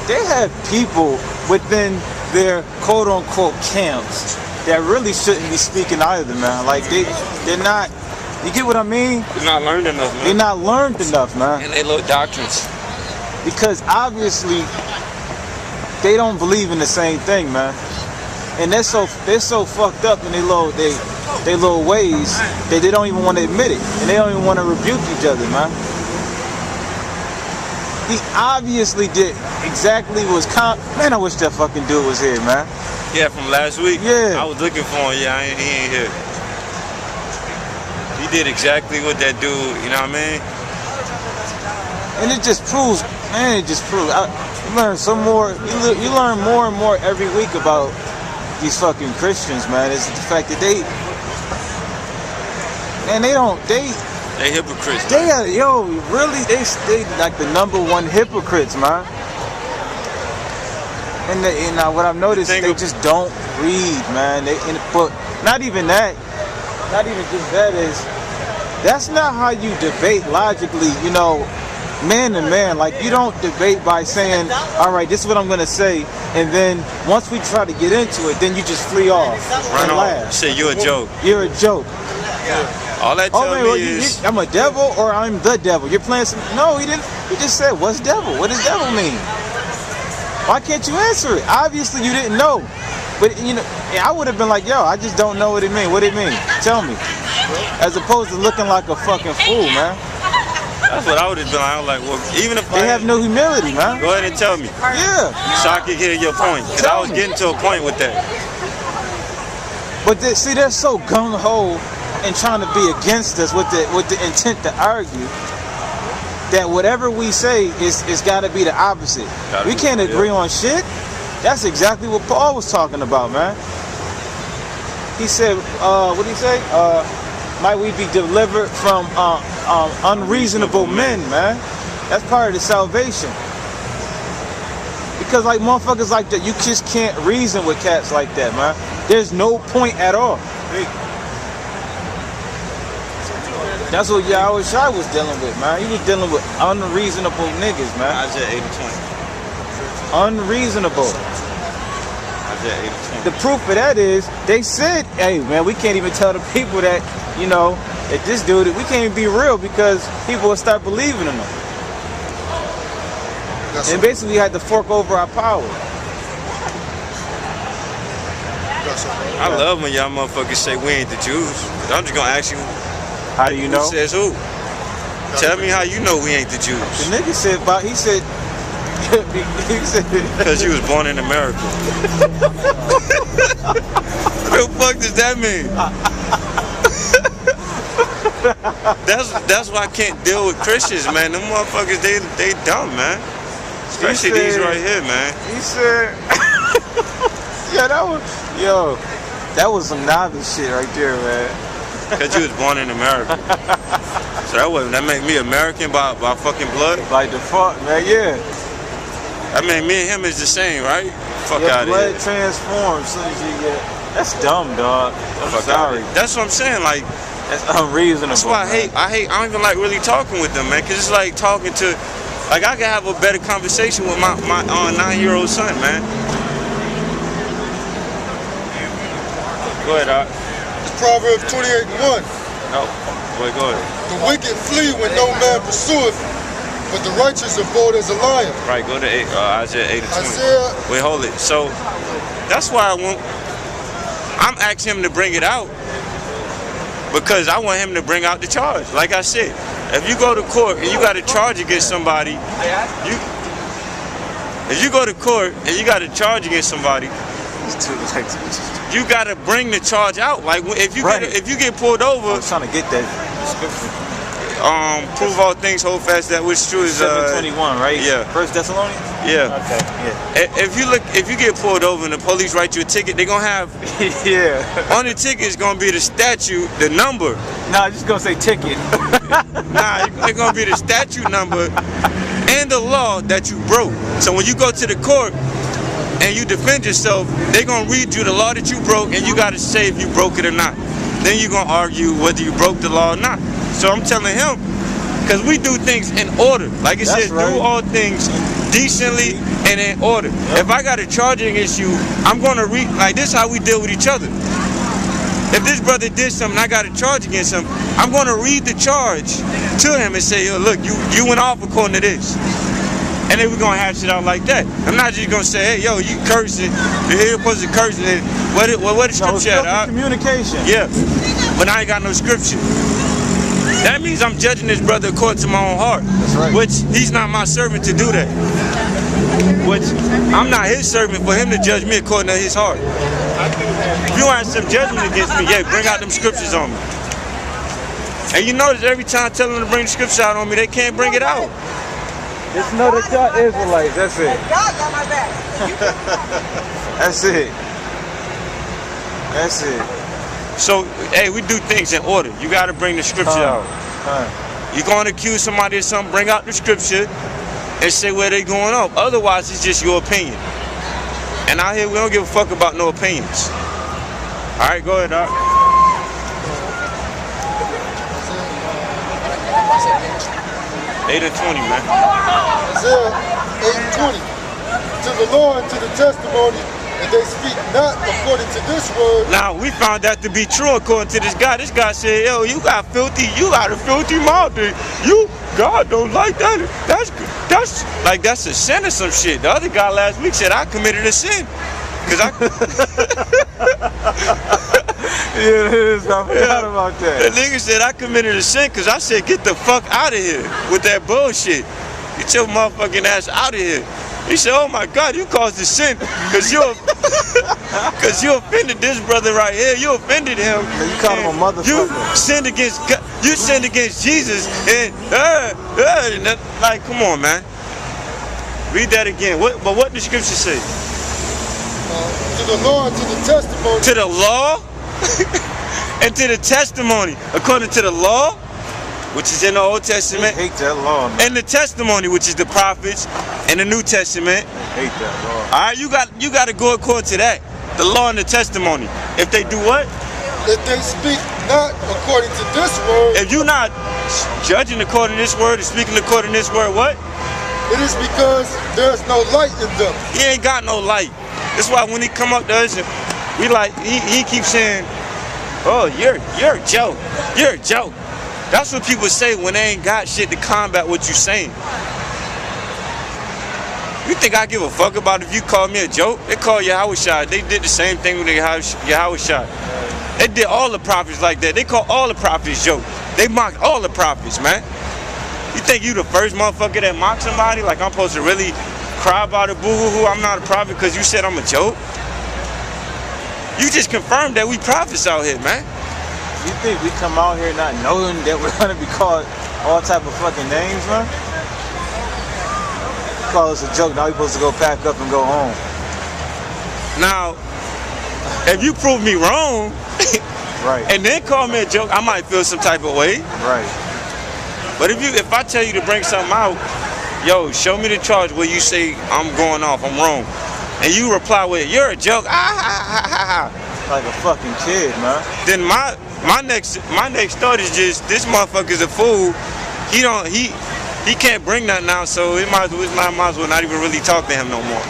they have people within their quote-unquote camps that really shouldn't be speaking either, man. Like, they're not, you get what I mean? You're not learned enough, man. They're not learned enough, man. And they little doctrines. Because obviously they don't believe in the same thing, man. And they're so fucked up in their little ways that they don't even want to admit it, and they don't even want to rebuke each other, man. He obviously did exactly what was man, I wish that fucking dude was here, man. Yeah, from last week. Yeah. I was looking for him. Yeah, he ain't here. He did exactly what that dude. You know what I mean? And it just proves, man. It just proves. You learn some more. You learn more and more every week about these fucking Christians, man. It's the fact that they hypocrites. They are, really, they like the #1 hypocrites, man. And what I've noticed, they just don't read, man. But not even that. Not even just that is. That's not how you debate logically, man to man. Like, you don't debate by saying, all right, this is what I'm going to say, and then once we try to get into it, then you just flee off and laugh. Say you're a joke. You're a joke. All that tells me is I'm a devil or I'm the devil. You're playing some. No, he didn't. He just said, what's devil? What does devil mean? Why can't you answer it? Obviously you didn't know. But I would have been like, yo, I just don't know what it means. What it mean? Tell me. As opposed to looking like a fucking fool, man. that's what I would have done. I was like, well, even if they have no humility, man. Go ahead and tell me. Yeah. So I can hear your point. Because I was getting to a point with that. But they're so gung-ho and trying to be against us with the intent to argue that whatever we say is got to be the opposite. We can't agree on shit. That's exactly what Paul was talking about, man. He said, what did he say? Might we be delivered from unreasonable men, man. That's part of the salvation. Because like motherfuckers like that, you just can't reason with cats like that, man. There's no point at all. That's what Yahawashi was dealing with, man. He was dealing with unreasonable niggas, man. Isaiah 8:20. Unreasonable. Isaiah 8:20. The proof of that is, they said, hey, man, we can't even tell the people that, you know, that this dude, we can't even be real because people will start believing in them. And basically, we had to fork over our power. I love when y'all motherfuckers say we ain't the Jews. I'm just gonna ask you, how do you know? Who says who? Tell me how you know we ain't the Jews. The nigga said, he said, because you was born in America. What the fuck does that mean? That's why I can't deal with Christians, man. Them motherfuckers, they dumb, man. Especially these right here, man. He said, yeah, that was some novice shit right there, man. Because you was born in America. So that made me American by fucking blood? By default, man, yeah. I mean, me and him is the same, right? Fuck out of here. Your blood transforms as soon as you get. That's dumb, dog. I'm sorry. That's what I'm saying, like. That's unreasonable. That's why I don't even like really talking with them, man. Because it's like talking to, like I can have a better conversation with my 9-year-old son, man. Go ahead, Doc. It's Proverbs 28:1. No, boy, go ahead. The wicked flee when no man pursueth, but the righteous are bold as a lion. Right, go to Isaiah 8:20. Wait, hold it. So that's why I'm asking him to bring it out, because I want him to bring out the charge. Like I said, if you go to court and you got a charge against somebody, if you go to court and you got a charge against somebody, you got to bring the charge out. Like if you get pulled over, I'm trying to get that description. Prove all things, hold fast that which true is 7:21, right? Yeah. First Thessalonians. Yeah. Okay. Yeah. If you get pulled over and the police write you a ticket, they're gonna have on the ticket is gonna be the statute, the number. Nah, just gonna say ticket. Nah, they're gonna be the statute number and the law that you broke. So when you go to the court and you defend yourself, they're gonna read you the law that you broke, and you gotta say if you broke it or not. Then you're gonna argue whether you broke the law or not. So I'm telling him, because we do things in order. Like it says, do all things decently and in order. If I got a charge against you, I'm gonna read, like this is how we deal with each other. If this brother did something, I got a charge against him, I'm gonna read the charge to him and say, yo, look, you went off according to this. And then we're gonna hash it out like that. I'm not just gonna say, hey, yo, you cursing. You're supposed to curse it. What is scripture at? Communication. Yeah, but I ain't got no scripture. That means I'm judging this brother according to my own heart. That's right. Which he's not my servant to do that. Which I'm not his servant for him to judge me according to his heart. If you want some judgment against me, yeah, bring out them scriptures on me. And you notice every time I tell them to bring the scripture out on me, they can't bring it out. Just know that y'all Israelites, that's it. God got my back. That's it. That's it. So, hey, we do things in order. You got to bring the scripture out. You're going to accuse somebody of something, bring out the scripture and say where they going off. Otherwise, it's just your opinion. And out here, we don't give a fuck about no opinions. All right, go ahead, Doc. 8:20, man. Isaiah 8:20. To the law and to the testimony, and they speak not according to this word. Now we found that to be true according to this guy. This guy said, yo, you got a filthy mouth. You, God don't like that. That's a sin or some shit. The other guy last week said I committed a sin. Cause I yeah, it is. I forgot about that. The nigga said I committed a sin because I said get the fuck out of here with that bullshit. Get your motherfucking ass out of here. He said, oh my God, you caused a sin because you offended this brother right here. You offended him. You called him a motherfucker. You sinned against God. You sinned against Jesus. And like, come on, man. Read that again. But what the scripture say? To the law and to the testimony. To the law and to the testimony. According to the law, which is in the Old Testament. I hate that law, man. And the testimony, which is the prophets and the New Testament. I hate that law. Alright, you got to go according to that. The law and the testimony. If they do what? If they speak not according to this word. If you're not judging according to this word and speaking according to this word, what? It is because there's no light in them. He ain't got no light. That's why when he come up to us, we like, he keeps saying, oh, you're a joke. You're a joke. That's what people say when they ain't got shit to combat what you saying. You think I give a fuck about if you call me a joke? They call YAHAWASHI. They did the same thing with YAHAWASHI. They did all the prophets like that. They call all the prophets jokes. They mocked all the prophets, man. You think you the first motherfucker that mocked somebody? Like I'm supposed to really cry about a boo-hoo-hoo? I'm not a prophet because you said I'm a joke? You just confirmed that we prophets out here, man. You think we come out here not knowing that we're gonna be called all type of fucking names, man? Call us a joke, now we're supposed to go pack up and go home. Now, if you prove me wrong, right, and then call me a joke, I might feel some type of way. Right. But if I tell you to bring something out, yo, show me the charge where you say I'm going off, I'm wrong, and you reply with, you're a joke, like a fucking kid, man. Then my next thought is just, this motherfucker's a fool. He can't bring nothing out, so it might as well not even really talk to him no more.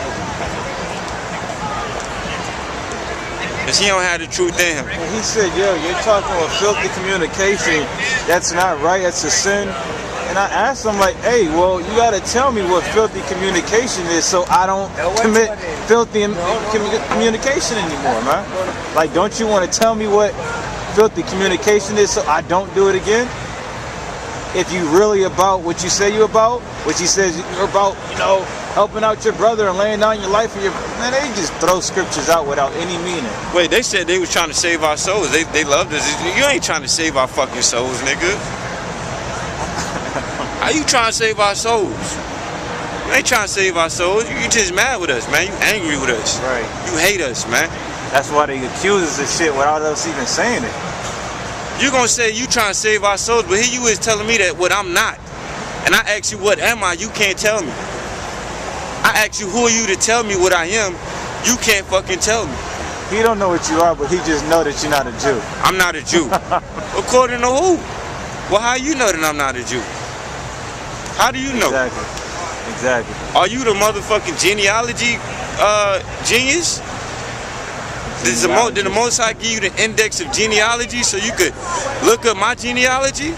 Cause he don't have the truth in him. And he said, yo, you're talking about filthy communication. That's not right, that's a sin. And I asked him like, hey, well, you gotta tell me what filthy communication is so I don't commit filthy communication anymore, man. Like, don't you want to tell me what filthy communication is so I don't do it again? If you really about what you say you're about, what you says you're about, you know, helping out your brother and laying down your life for your, man, they just throw scriptures out without any meaning. Wait, they said they was trying to save our souls. They loved us. You ain't trying to save our fucking souls, nigga. How you trying to save our souls? You ain't trying to save our souls. You just mad with us, man. You angry with us. Right. You hate us, man. That's why they accuse us of shit without us even saying it. You gonna say you trying to save our souls, but here you is telling me that what I'm not. And I ask you, what am I? You can't tell me. I ask you, who are you to tell me what I am? You can't fucking tell me. He don't know what you are, but he just know that you're not a Jew. I'm not a Jew. According to who? Well, how you know that I'm not a Jew? How do you know? Exactly. Are you the motherfucking genealogy genius? Did the Most High give you the index of genealogy so you could look up my genealogy?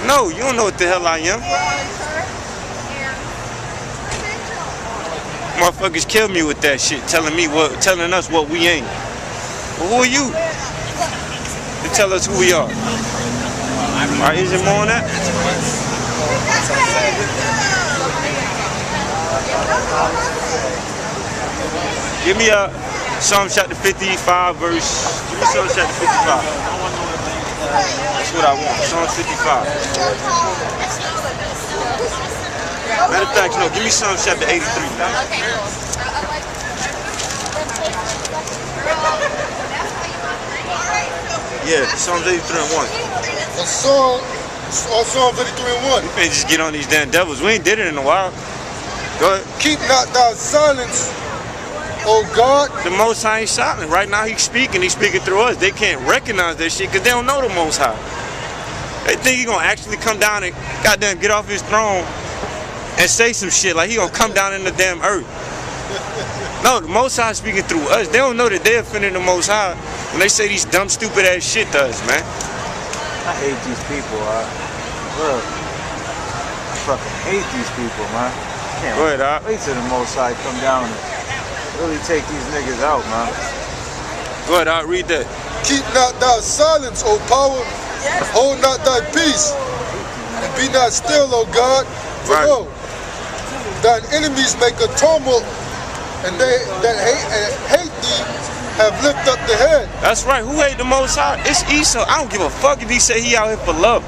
No, you don't know what the hell I am. Motherfuckers kill me with that shit, telling us what we ain't. Well, who are you to tell us who we are? Alright, is there more on that? Give me a Psalm chapter 55 verse. Give me Psalm chapter 55. That's what I want. Psalm 55. Matter of fact, no, give me Psalm chapter 83. Yeah, Psalms 83 and 1. Psalms 83 and 1. We can't just get on these damn devils. We ain't did it in a while. Go ahead. Keep not thy silence, O God. The Most High ain't silent. Right now he's speaking through us. They can't recognize that shit because they don't know the Most High. They think he gonna actually come down and goddamn get off his throne and say some shit like he gonna come down in the damn earth. No, the Most High speaking through us. They don't know that they're offending the Most High when they say these dumb, stupid ass shit to us, man. I hate these people, look. I fucking hate these people, man. Can't wait till the Most High come down and really take these niggas out, man. Go ahead, I'll read that. Keep not thy silence, O power. Hold not thy peace. And be not still, O God. For lo, thine enemies make a tumult, and they that hate thee have lifted up the head. That's right. Who hate the Most High? It's Esau. I don't give a fuck if he say he out here for love.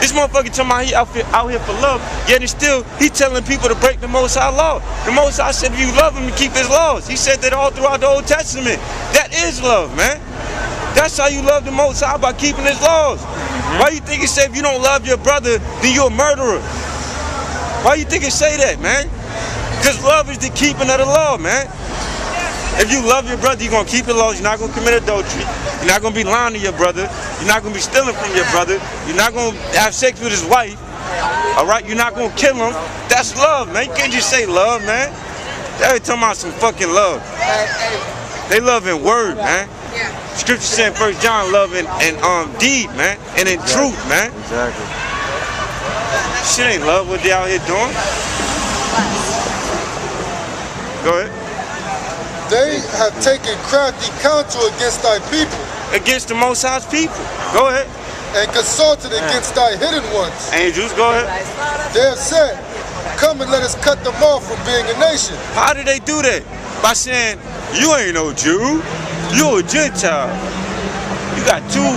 This motherfucker talking about he out here for love, yet still he telling people to break the Most High law. The Most High said if you love him, you keep his laws. He said that all throughout the Old Testament. That is love, man. That's how you love the Most High, by keeping his laws. Why you think it say if you don't love your brother, then you're a murderer? Why you think it say that, man? Because love is the keeping of the law, man. If you love your brother, you're going to keep the laws. You're not going to commit adultery. You're not going to be lying to your brother. You're not going to be stealing from your brother. You're not going to have sex with his wife. All right? You're not going to kill him. That's love, man. You can't just say love, man. They're talking about some fucking love. They love in word, man. Scripture said 1 John love in deed, man. And in truth, man. Exactly. Shit ain't love what they out here doing. Go ahead. They have taken crafty counsel against thy people. Against the Most High's people. Go ahead. And consulted against thy hidden ones. Angels, go ahead. They have said, come and let us cut them off from being a nation. How did they do that? By saying, you ain't no Jew. You a Gentile. You got two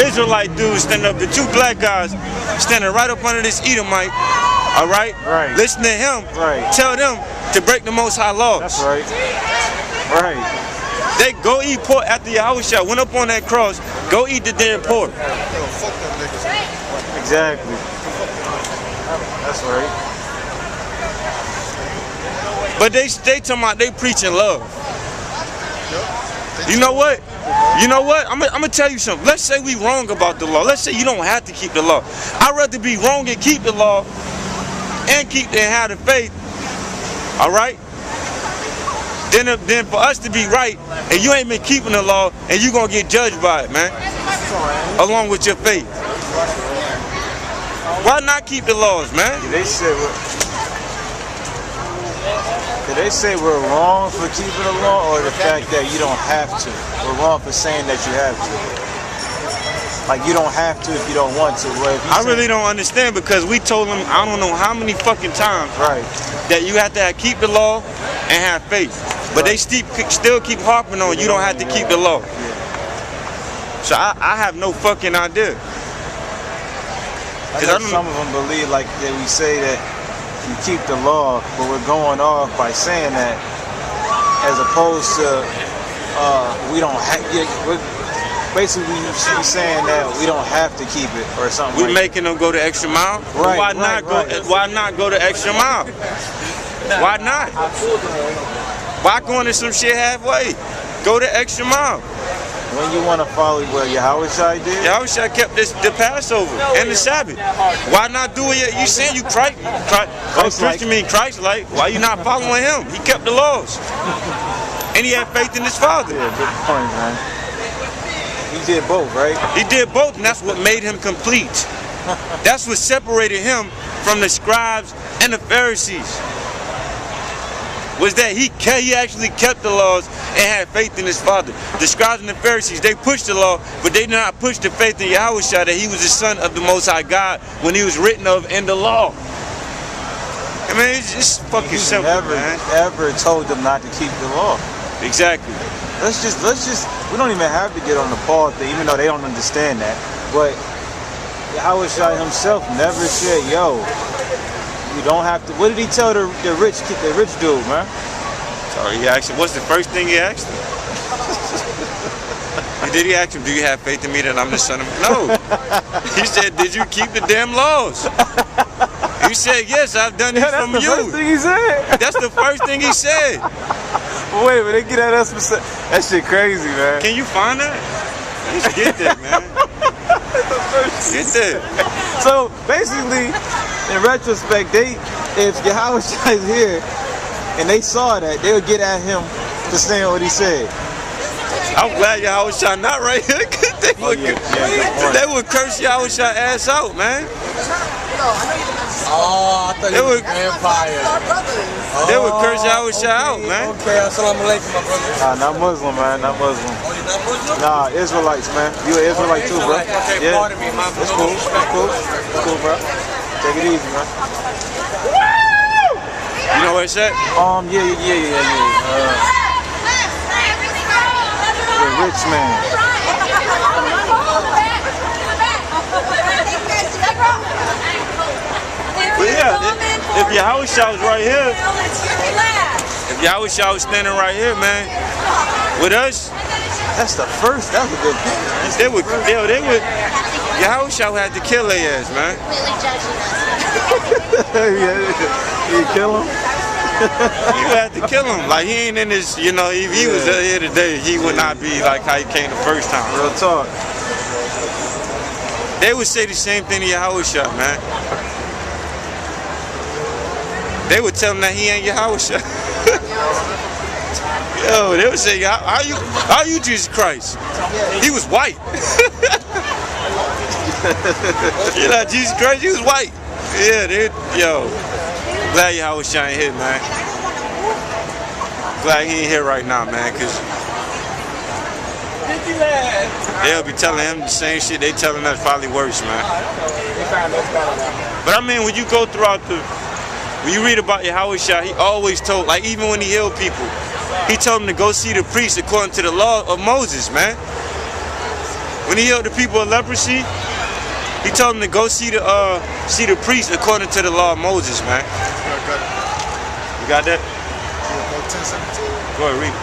Israelite dudes standing up, the two black guys standing right up under this Edomite. All right? Right. Listen to him. Right. Tell them to break the Most High laws. That's right. Right. They go eat pork after Yahawashi went up on that cross. Go eat the damn pork. Fuck them niggas. Exactly. That's right. But they talking about they preaching love. You know what? You know what? I'm gonna tell you something. Let's say we wrong about the law. Let's say you don't have to keep the law. I'd rather be wrong and keep the law and have the faith. All right? Then for us to be right and you ain't been keeping the law and you gonna get judged by it, man. Along with your faith. Why not keep the laws, man? Did they say we're wrong for keeping the law, or the fact that you don't have to? We're wrong for saying that you have to. Like, you don't have to if you don't want to. I really don't understand, because we told them I don't know how many fucking times that you have to keep the law and have faith. But they still keep harping on you don't have to keep the law. So I have no fucking idea. I know some of them believe, like that we say that you keep the law, but we're going off by saying that, as opposed to we don't have. Basically, we saying that we don't have to keep it or something. We're making them go the extra mile. Right. Why not go? Why not go the extra mile? Why not? Why going to some shit halfway? Go the extra mile. When you want to follow what Yahawashi did? Yahawashi kept the Passover and the Sabbath. Why not do it? You saying you Christ? Christian mean Christ-like. Why you not following him? He kept the laws. And he had faith in his Father. Yeah, good point, man. He did both, right? He did both, and that's what made him complete. That's what separated him from the scribes and the Pharisees. Was that he actually kept the laws and had faith in his Father. The scribes and the Pharisees, they pushed the law, but they did not push the faith in Yahawashi that he was the son of the Most High God when he was written of in the law. I mean, it's just fucking simple, man. Ever told them not to keep the law. Exactly. Let's just, we don't even have to get on the Paul thing, even though they don't understand that. But Yahawashi himself never said, yo, you don't have to. What did he tell the rich dude, man? So he asked him, what's the first thing he asked him? Did he ask him, do you have faith in me that I'm the son of No. He said, did you keep the damn laws? He said, yes, I've done this from you. That's the first thing he said. That's the first thing he said. Wait, but they get at us. That shit crazy, man. Can you find that? Let's get that, man. Get that. So basically, in retrospect, if Yahawashi is here and they saw that, they would get at him for saying what he said. I'm glad Yahawashi not right here, because they would curse Yahawashi ass out, man. Oh, I thought you were vampire. They would curse Yahawashi out, man. Okay, assalamu alaikum, my brother. Nah, not Muslim, man, not Muslim. Oh, you're not Muslim? Nah, Israelites, man. You an Israelite too, bro. Okay, Yeah, pardon me, my it's cool. It's cool. It's cool, bro. Take it easy, man. You know what it said? Yeah. The rich man. Yeah, if Yahawah was right here, if Yahawah was standing right here, man, with us, That's the first. That was a good picture. they would, Yahawah had to kill their ass, man. You kill him? You had to kill him. Like, he ain't in this, you know, if he was here today, he would not be like how he came the first time. Real talk. They would say the same thing to Yahawah, man. They would tell him that he ain't Yahawah. Yo, they would say, how you Jesus Christ? He was white. You know, Jesus Christ, he was white. Yeah, dude. Yo, glad Yahawah ain't here, man. Glad he ain't here right now, man, because they'll be telling him the same shit they telling us, probably worse, man. But I mean, when you go throughout when you read about Yahawah, he always told, like even when he healed people, he told them to go see the priest according to the law of Moses, man. When he healed the people of leprosy, he told them to go see the priest according to the law of Moses, man. You got that? Go ahead, read it.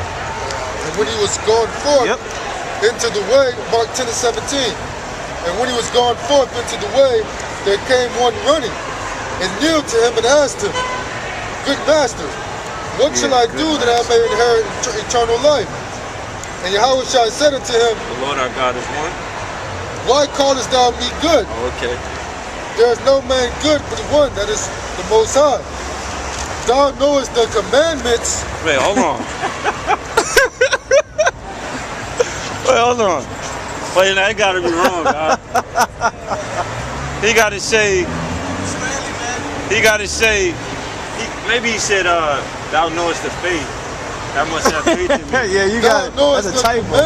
And when he was going forth into the way, Mark 10 and 17. And when he was going forth into the way, there came one running and kneeled to him and asked him, Good master, what shall I do that I may inherit eternal life? And Yahawah said unto him, The Lord our God is one. Why callest thou me good? Oh, okay. There is no man good but the one, that is the Most High. Thou knowest the commandments. Wait, hold on. Wait, hold on. Wait, that gotta be wrong, dog. He gotta say, maybe he said, thou knowest the faith. That must have faith in me. Yeah, you got that's a typo.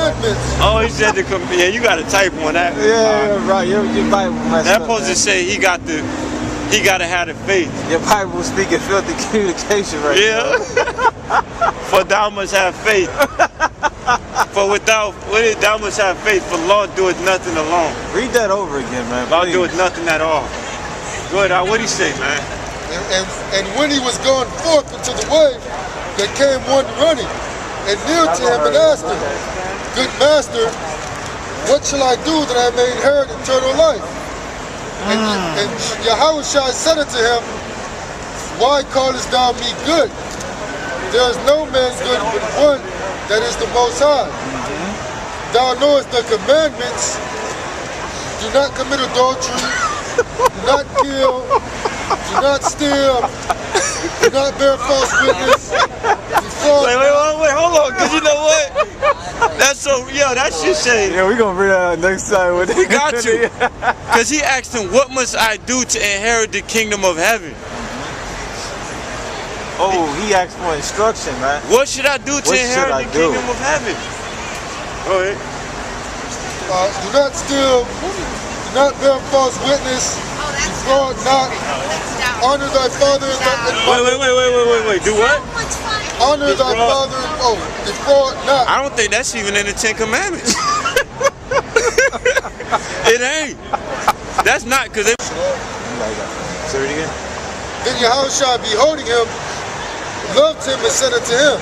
Oh, he said yeah, you got a typo on that. Yeah, right. Your Bible messed that up. supposed to say he gotta have the faith. Your Bible speaking filthy communication right now. For thou must have faith. For thou must have faith, for Lord doeth nothing alone. Read that over again, man. Lord doeth nothing at all. Go ahead, what'd he say, man? And when he was going forth into the way, there came one running and kneeled to him and asked him, Good master, what shall I do that I may inherit eternal life? And Yahawah said unto him, Why callest thou me good? There is no man good but one, that is the Most High. Thou knowest the commandments. Do not commit adultery. Do not kill. Do not steal. Do not bear false witness. Wait, hold on, because you know what? That's so, that shit say. Yeah, we're going to bring that out next time. We got to. Because he asked him, what must I do to inherit the kingdom of heaven? Oh, he asked for instruction, man. What should I do to inherit the kingdom of heaven? Go ahead. Do not steal. Do not bear false witness. Defraud not. Honor thy father and mother. Wait. Do what? Honor thy father and defraud not. I don't think that's even in the 10 Commandments. It ain't. That's not, because they... Say it again. Then Yahawah, beholding him, loved him and said unto him,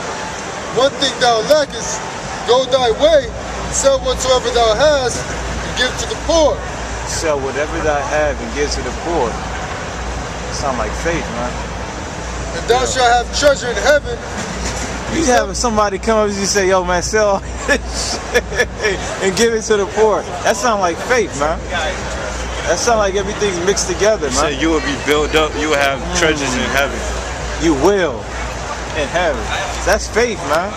One thing thou lackest, go thy way, sell whatsoever thou hast, and give to the poor. Sell whatever thou have and give to the poor. Sound like faith, man. And thou shalt have treasure in heaven. You having somebody come up and you say, yo, man, sell this shit and give it to the poor. That sound like faith, man. That sound like everything's mixed together, man. So you will be built up, you will have treasures in heaven. You will in heaven. That's faith, man.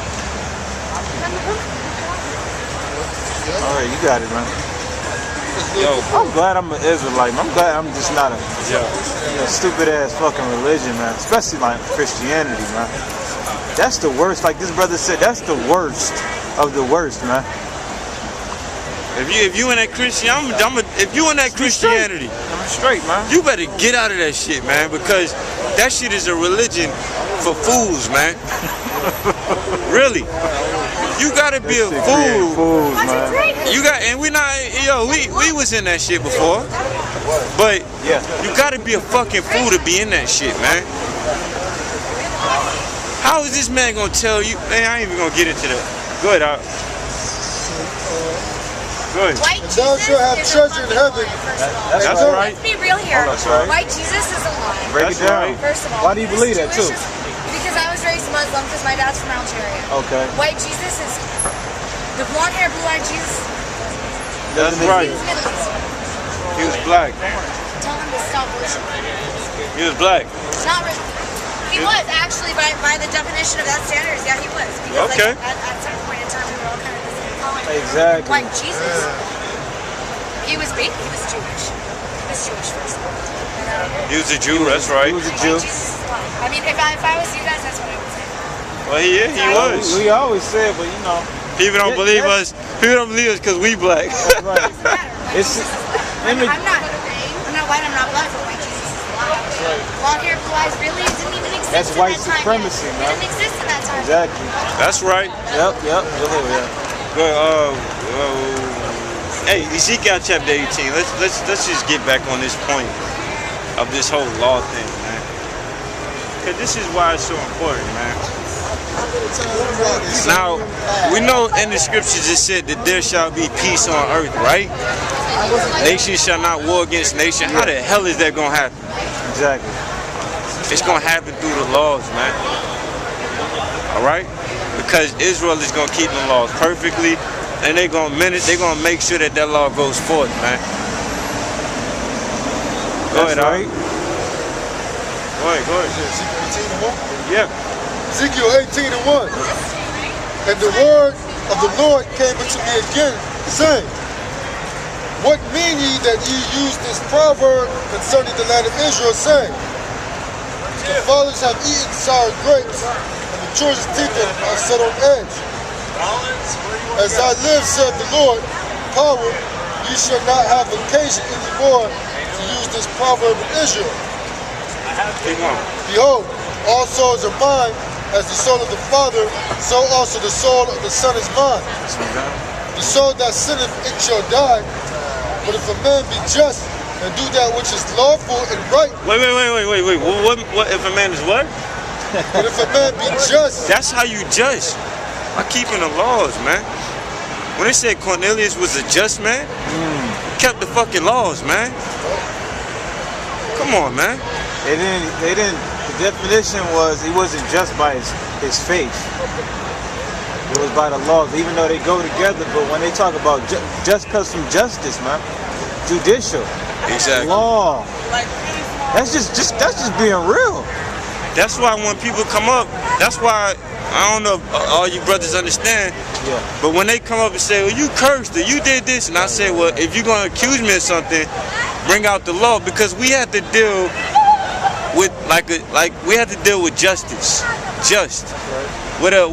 All right, you got it, man. Yo, I'm glad I'm an Israelite. I'm glad I'm just not a stupid ass fucking religion, man. Especially like Christianity, man. That's the worst. Like this brother said, that's the worst of the worst, man. If you in that if you in that Christianity, I'm straight, man. You better get out of that shit, man, because that shit is a religion for fools, man. Really. You gotta be a fool. Fools, man. You got, and we was in that shit before. But Yeah. you gotta be a fucking fool to be in that shit, man. How is this man gonna tell you? Man, I ain't even gonna get into that. Go ahead, Doc. Go ahead. White Thou Jesus shalt have is a treasure in fucking heaven. lie, first of all. That's Amen. right. Let's be real here. That's right. White Jesus is a lie. Break That's it down. right. First of all, Why do you this believe that, Jewish too? Because I was raised Muslim because my dad's from Algeria. Okay. White Jesus is the blonde hair, blue-eyed Jesus. That's He right. was Middle Eastern. He was black. Tell him to stop worshiping. He was black. Not really. He was actually by the definition of that standards. Yeah, he was. Because Okay. like, at some point in time, we were all kind of the same color. Exactly. Like Jesus, he was Jewish. He was Jewish first of all. He was a Jew. That's right. He was a White Jew. Jesus is a lie. I mean, if I was you guys, that's what I would say. Well, he was. We always said, but you know. People don't believe us. People don't believe us because we black. That's right. It doesn't matter. White It's- Jesus is a lie. let me- I'm not white, I'm not black, but white Jesus is a lie. Long hair, blue eyes really didn't even exist That's in white that time supremacy, yet. man. It didn't exist in that time. Exactly. That's right. Yep. Yeah. But hey, Ezekiel chapter 18. Let's just get back on this point of this whole law thing, man. Cause this is why it's so important, man. Now, we know in the scriptures it said that there shall be peace on earth, right? Nation shall not war against nation. How the hell is that gonna happen? Exactly. It's gonna happen through the laws, man. All right? Because Israel is gonna keep the laws perfectly, and they're gonna make sure that that law goes forth, man. Go ahead, all right? Go ahead. Yeah. Ezekiel 18:1. And the word of the Lord came unto me again, saying, What mean ye that ye use this proverb concerning the land of Israel, saying, The fathers have eaten sour grapes, and the children's teeth are set on edge. As I live, said the Lord, power, ye shall not have occasion any more to use this proverb in Israel. Keep on. Behold, all souls are mine, as the soul of the Father, so also the soul of the Son is mine. The soul that sinneth, it shall die. But if a man be just and do that which is lawful and right, Wait. What if a man is what? but if a man be just, That's how you judge. By keeping the laws, man. When they said Cornelius was a just man, he kept the fucking laws, man. Come on, man. They didn't. The definition was he wasn't just by his faith. It was by the laws, even though they go together. But when they talk about just comes from justice, man, judicial, Exactly. law. That's just being real. That's why when people come up, that's why, I don't know if all you brothers understand, Yeah. but when they come up and say, well, you cursed or you did this, and I say, well, if you're going to accuse me of something, bring out the law, because we have to deal with, we have to deal with justice. With a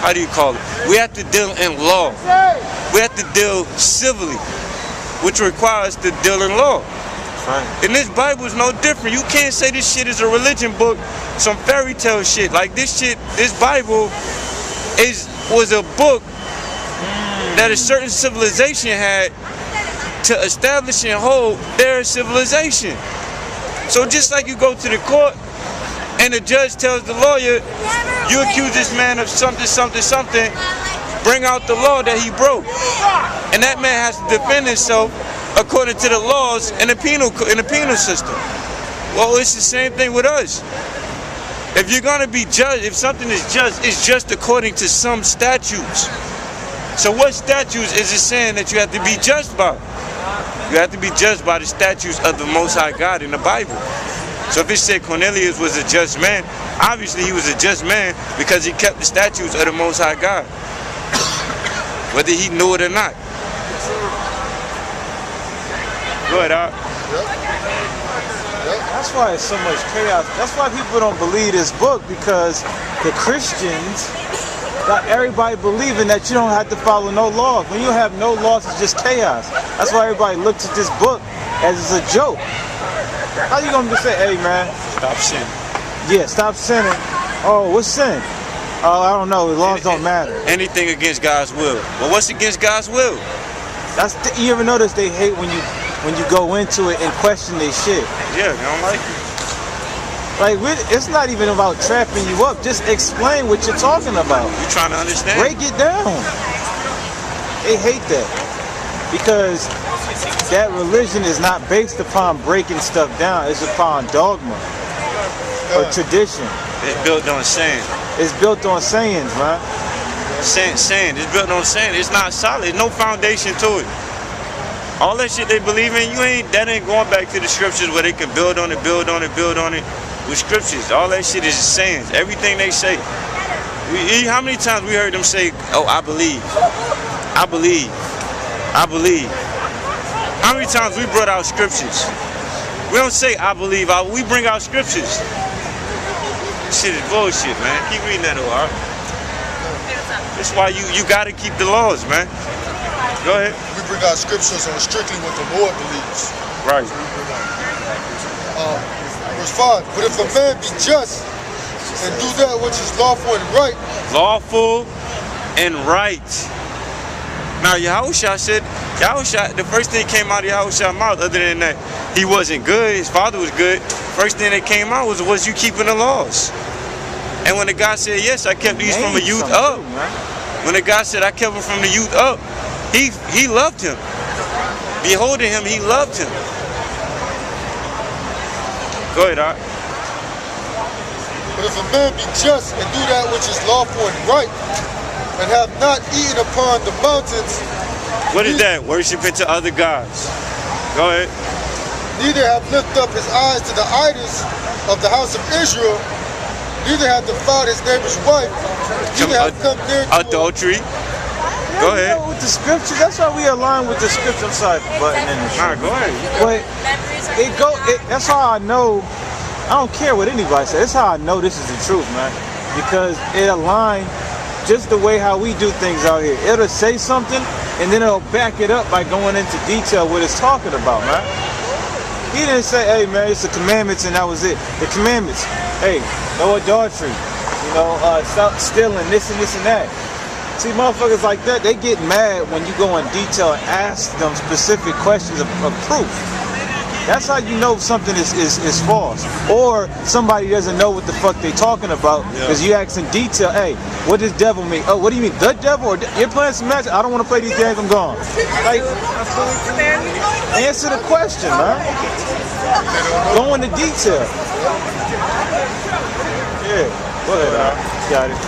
how do you call it? We have to deal in law. We have to deal civilly, which requires to deal in law. Right. And this Bible is no different. You can't say this shit is a religion book, some fairy tale shit. Like this Bible was a book that a certain civilization had to establish and hold their civilization. So just like you go to the court and the judge tells the lawyer, you accuse this man of something, bring out the law that he broke. And that man has to defend himself according to the laws in the penal system. Well, it's the same thing with us. If you're gonna be judged, if something is just, it's just according to some statutes. So what statutes is it saying that you have to be judged by? You have to be judged by the statutes of the Most High God in the Bible. So if it said Cornelius was a just man, obviously he was a just man because he kept the statutes of the Most High God, whether he knew it or not. Go ahead, Doc. That's why it's so much chaos. That's why people don't believe this book, because the Christians got everybody believing that you don't have to follow no laws. When you have no laws, it's just chaos. That's why everybody looks at this book as it's a joke. How you gonna just say, hey man, Stop sinning. yeah, stop sinning. Oh, what's sin? Oh, I don't know. The laws don't matter. Anything against God's will. Well, what's against God's will? You ever notice they hate when when you go into it and question their shit. Yeah, you don't like it. Like, it's not even about trapping you up. Just explain what you're talking about. You trying to understand? Break it down. They hate that because that religion is not based upon breaking stuff down. It's upon dogma or tradition. It's built on saying. It's built on sayings, man. Saying. It's built on saying. It's not solid. There's no foundation to it. All that shit they believe in, that ain't going back to the scriptures where they can build on it with scriptures. All that shit is sayings. Everything they say. How many times we heard them say, "Oh, I believe. I believe. I believe." How many times we brought out scriptures? We don't say "I believe." We bring out scriptures. Shit is bullshit, man. Keep reading that, alright? That's why you gotta keep the laws, man. Go ahead. We bring out scriptures on strictly what the Lord believes. Right. Verse 5. But if a man be just and do that which is lawful and right. Lawful and right. Now Yahawashi said, the first thing that came out of Yahawashi's mouth, other than that he wasn't good, his father was good, first thing that came out was you keeping the laws. And when the guy said, yes, I kept these from a youth up. When the guy said, I kept them from the youth up, he loved him. Beholding him, he loved him. Go ahead, Art. But if a man be just and do that which is lawful and right, and have not eaten upon the mountains. What is that? Worshiping to other gods. Go ahead. Neither have lifted up his eyes to the idols of the house of Israel, neither have defiled his neighbor's wife, neither have come near to adultery. Go ahead. With the scripture, that's why we align with the scripture. I'm sorry for butting in this. Nah, go ahead. But that's how I know. I don't care what anybody says. That's how I know this is the truth, man. Because it aligns just the way how we do things out here. It'll say something, and then it'll back it up by going into detail what it's talking about, man. He didn't say, hey, man, it's the commandments, and that was it. The commandments, hey, no adultery, stop stealing, this and this and that. See, motherfuckers like that, they get mad when you go in detail and ask them specific questions of proof. That's how you know something is false. Or somebody doesn't know what the fuck they talking about because you ask in detail, hey, what does devil mean? Oh, what do you mean, the devil? Or you're playing some magic? I don't want to play these games, I'm gone. Like, answer the question, man. Go into detail. Yeah, go ahead, got it.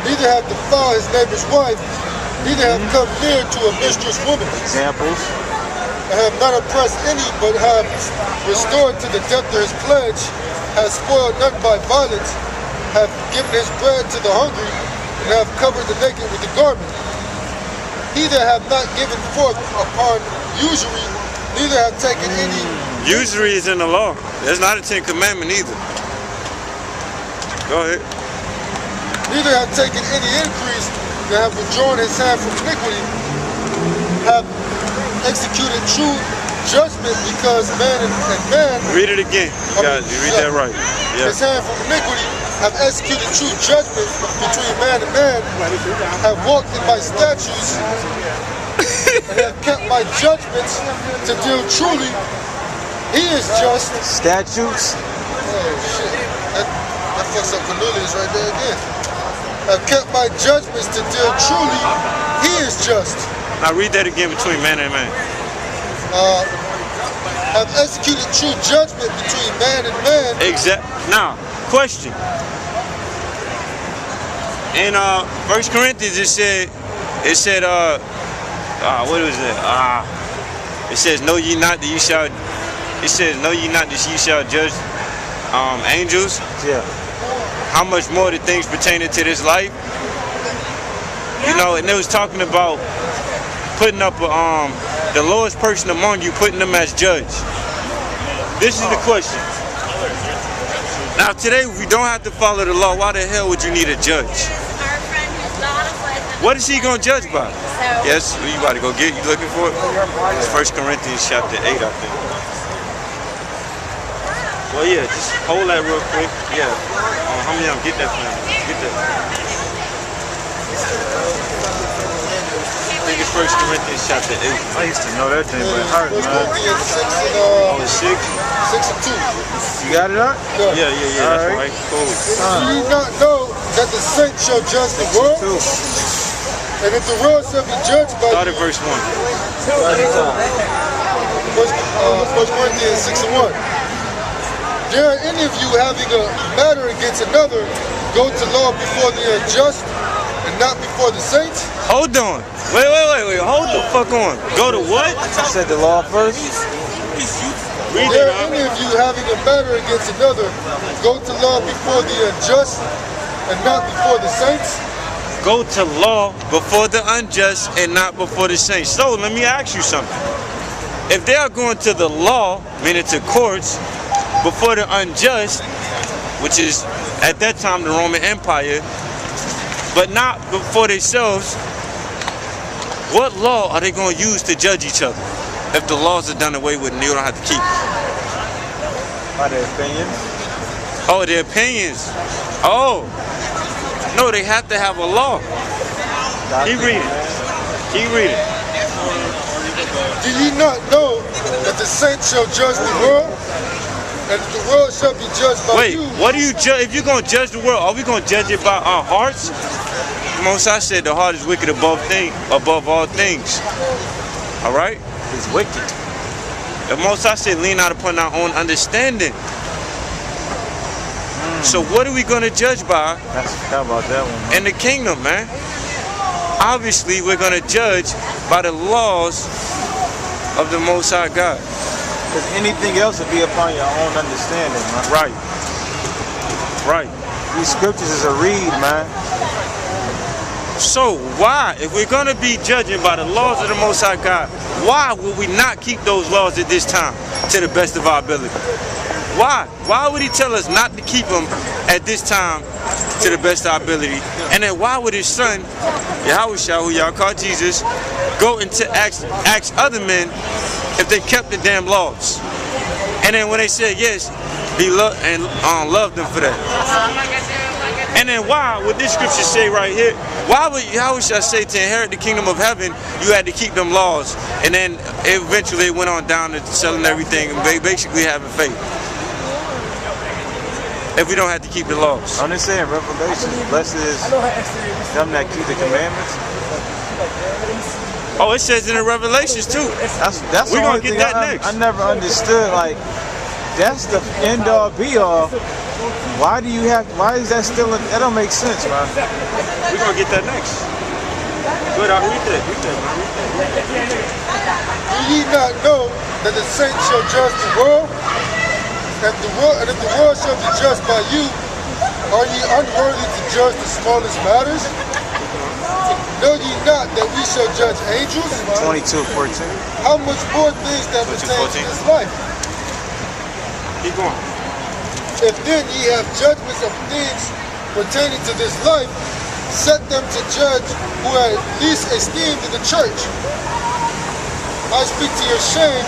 Neither have defiled his neighbor's wife, neither have come near to a mistress woman. Examples. And have not oppressed any, but have restored to the debtor his pledge, has spoiled none by violence, have given his bread to the hungry, and have covered the naked with the garment. Neither have not given forth upon usury, neither have taken any. Usury is in the law. That's not a 10 Commandment either. Go ahead. Neither have taken any increase, that have withdrawn his hand from iniquity, have executed true judgment because man and man. Read it again. You read that right. Yeah. His hand from iniquity have executed true judgment between man and man, have walked in my statutes, and have kept my judgments to deal truly. He is just. Statutes? Oh shit. That fucks up Cornelius right there again. Have kept my judgments to deal truly. He is just. Now read that again between man and man. Have executed true judgment between man and man. Exact. Now, question. In 1 Corinthians it said, what was it? It says, know ye not that ye shall. It says, know ye not that ye shall judge angels. Yeah. How much more the things pertaining to this life? And it was talking about putting up the lowest person among you, putting them as judge. This is the question. Now today we don't have to follow the law. Why the hell would you need a judge? Our friend who's not a pleasant. What is he gonna judge by? Yes, who you about to go get? You looking for it? It's 1 Corinthians chapter 8, I think. Well, yeah, just hold that real quick. Yeah. How many of them get that for me? Get that. I think it's 1 Corinthians chapter 8. I used to know that thing, but it hurt, 1 man. Corinthians 6 Oh, and, it's 6? 6 and 2. You got it up? Yeah, that's All right. Cool. Do you not know that the saints shall judge the world? And if the world shall be judged by Start you, at verse 1. 1 Corinthians 6 and 1. Dare any of you having a matter against another go to law before the unjust and not before the saints? Hold on. Wait. Hold the fuck on. Go to what? I said the law first. Read Dare it. any of you having a matter against another go to law before the unjust and not before the saints? Go to law before the unjust and not before the saints. So let me ask you something. If they are going to the law, meaning to courts, before the unjust, which is at that time the Roman Empire, but not before themselves, what law are they going to use to judge each other if the laws are done away with and you don't have to keep them? By their opinions. Oh, their opinions. Oh. No, they have to have a law. Keep reading. Keep reading. Do ye not know that the saints shall judge the world? And the world shall be judged by Wait, you. what do you judge? If you're going to judge the world, are we going to judge it by our hearts? Most I said the heart is wicked above all things. All right? It's wicked. The most I said lean out upon our own understanding. So what are we going to judge by? I forgot about that one, man. In the kingdom, man? Obviously, we're going to judge by the laws of the Most High God. Because anything else would be upon your own understanding, man. Right. Right. These scriptures is a read, man. So why, if we're going to be judging by the laws of the Most High God, why would we not keep those laws at this time to the best of our ability? Why? Why would he tell us not to keep them at this time to the best of our ability? And then why would his son, YAHAWASHI, who y'all call Jesus, go and ask other men if they kept the damn laws? And then when they said yes, be loved and love them for that. And then why would this scripture say right here, why would YAHAWASHI say to inherit the kingdom of heaven, you had to keep them laws? And then eventually it went on down to selling everything and basically having faith. If we don't have to keep the laws. I'm just saying, Revelation, blessed is them that keep the commandments. Oh, it says in the Revelations too. That's We're going to get that I next. never understood, like, that's the end all be all. Why is that still, that don't make sense, man. We're going to get that next. Good, I'll read that. Read that, man. Do ye not know that the saints shall judge the world? And if the world shall be judged by you, are ye unworthy to judge the smallest matters? Know ye not that we shall judge angels? 22:14. How much more things that pertain to this life? Keep going. If then ye have judgments of things pertaining to this life, set them to judge who are least esteemed in the church. I speak to your shame.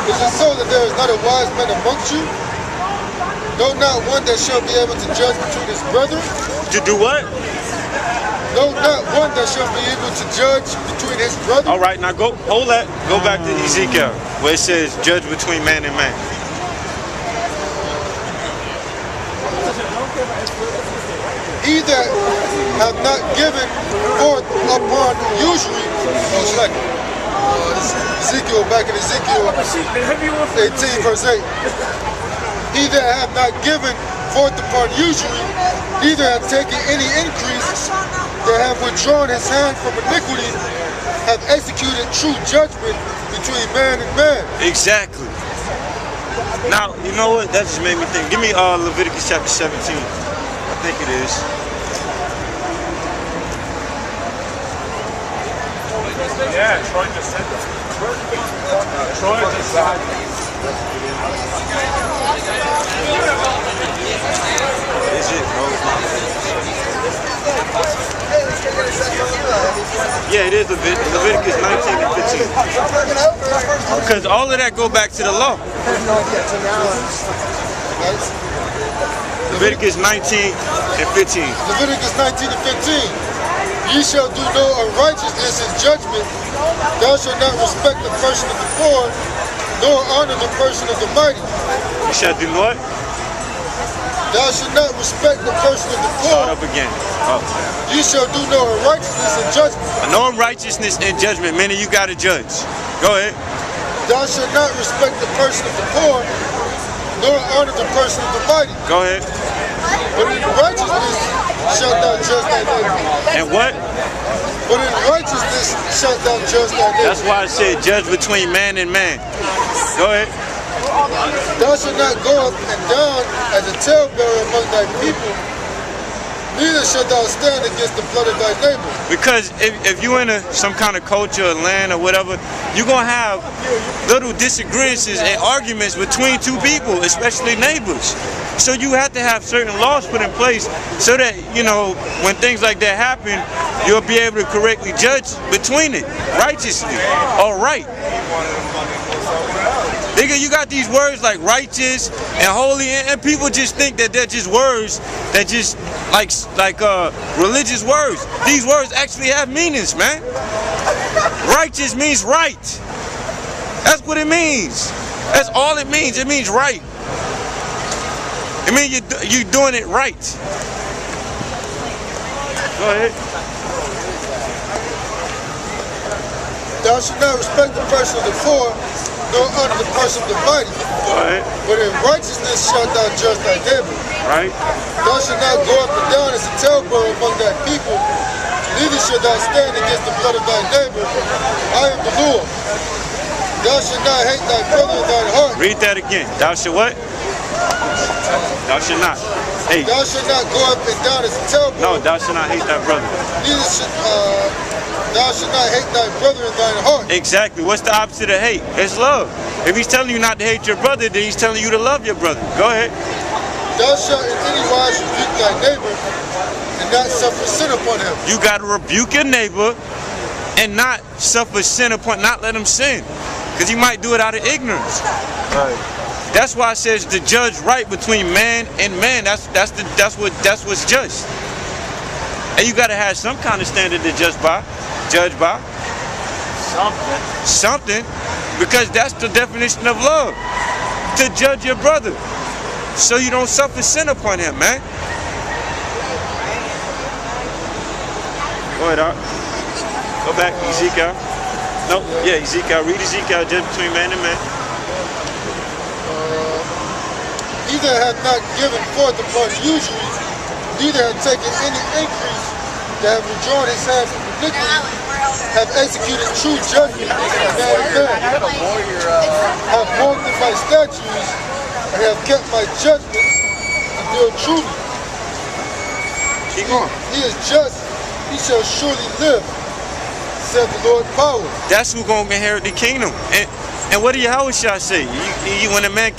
Is it so that there is not a wise man amongst you? No, not one that shall be able to judge between his brethren? To do what? No, not one that shall be able to judge between his brethren? All right, now hold that. Go back to Ezekiel, where it says judge between man and man. He that have not given forth upon usury, Ezekiel, back in Ezekiel 18 verse 8. He that hath not given forth upon usury, neither hath taken any increase, that have withdrawn his hand from iniquity, have executed true judgment between man and man. Exactly. Now, you know what? That just made me think. Give me Leviticus chapter 17. I think it is. Yeah, Troy just said that. Troy just said Is it? No, it's not. Yeah, it is Leviticus 19 and 15. Because all of that go back to the law. Leviticus 19 and 15. Leviticus 19 and 15. Ye shall do no unrighteousness in judgment. Thou shalt not respect the person of the poor, nor honor the person of the mighty. You shall do what? Thou shalt not respect the person of the Start poor. up again. Oh. Ye shall do no unrighteousness in judgment. No unrighteousness in judgment, meaning you got to judge. Go ahead. Thou shalt not respect the person of the poor, nor honor the person of the mighty. Go ahead. But in righteousness shalt thou judge thy neighbor. And what? But in righteousness shalt thou judge thy neighbor. That's why I said judge between man and man. Go ahead. Thou shalt not go up and down as a talebearer among thy people, neither shalt thou stand against the blood of thy neighbor. Because if you're in some kind of culture or land or whatever, you're going to have little disagreements and arguments between two people, especially neighbors. So you have to have certain laws put in place so that, you know, when things like that happen, you'll be able to correctly judge between it, righteously, or right. Nigga, you got these words like righteous and holy, and people just think that they're just words that just like religious words. These words actually have meanings, man. Righteous means right. That's what it means. That's all it means. It means right. It means you're doing it right. Go ahead. Thou shalt not respect the person of the poor, nor honor the person of the mighty. Right. But in righteousness shalt thou judge thy neighbor. Right. Thou shalt not go up and down as a talebearer among thy people, neither shalt thou stand against the blood of thy neighbor. I am the Lord. Thou shalt not hate thy brother in thine heart. Read that again. Thou shalt what? Thou shalt not hate. Thou shalt not go up and down as a talebearer. No, thou shalt not hate thy brother. Neither shalt thou shalt not hate thy brother in thine heart. Exactly. What's the opposite of hate? It's love. If he's telling you not to hate your brother, then he's telling you to love your brother. Go ahead. Thou shalt in any wise rebuke thy neighbor and not suffer sin upon him. You got to rebuke your neighbor and not suffer sin upon, not let him sin, because he might do it out of ignorance. Right. That's why it says to judge right between man and man. That's what's just. And you got to have some kind of standard to judge by. Something, because that's the definition of love. To judge your brother, so you don't suffer sin upon him, man. Go ahead, Art. Go back, Ezekiel. No, yeah, Ezekiel. Read Ezekiel, judge between man and man. He that hath not given forth upon usury, neither hath taken any increase, that have withdrawn his hand from iniquity, have executed true judgment between man and man, have walked in my statutes, and have kept my judgment, and deal truly. Keep going. He is just, he shall surely live, said the Lord power. That's who's going to inherit the kingdom. And what did Yahawashi say? When the man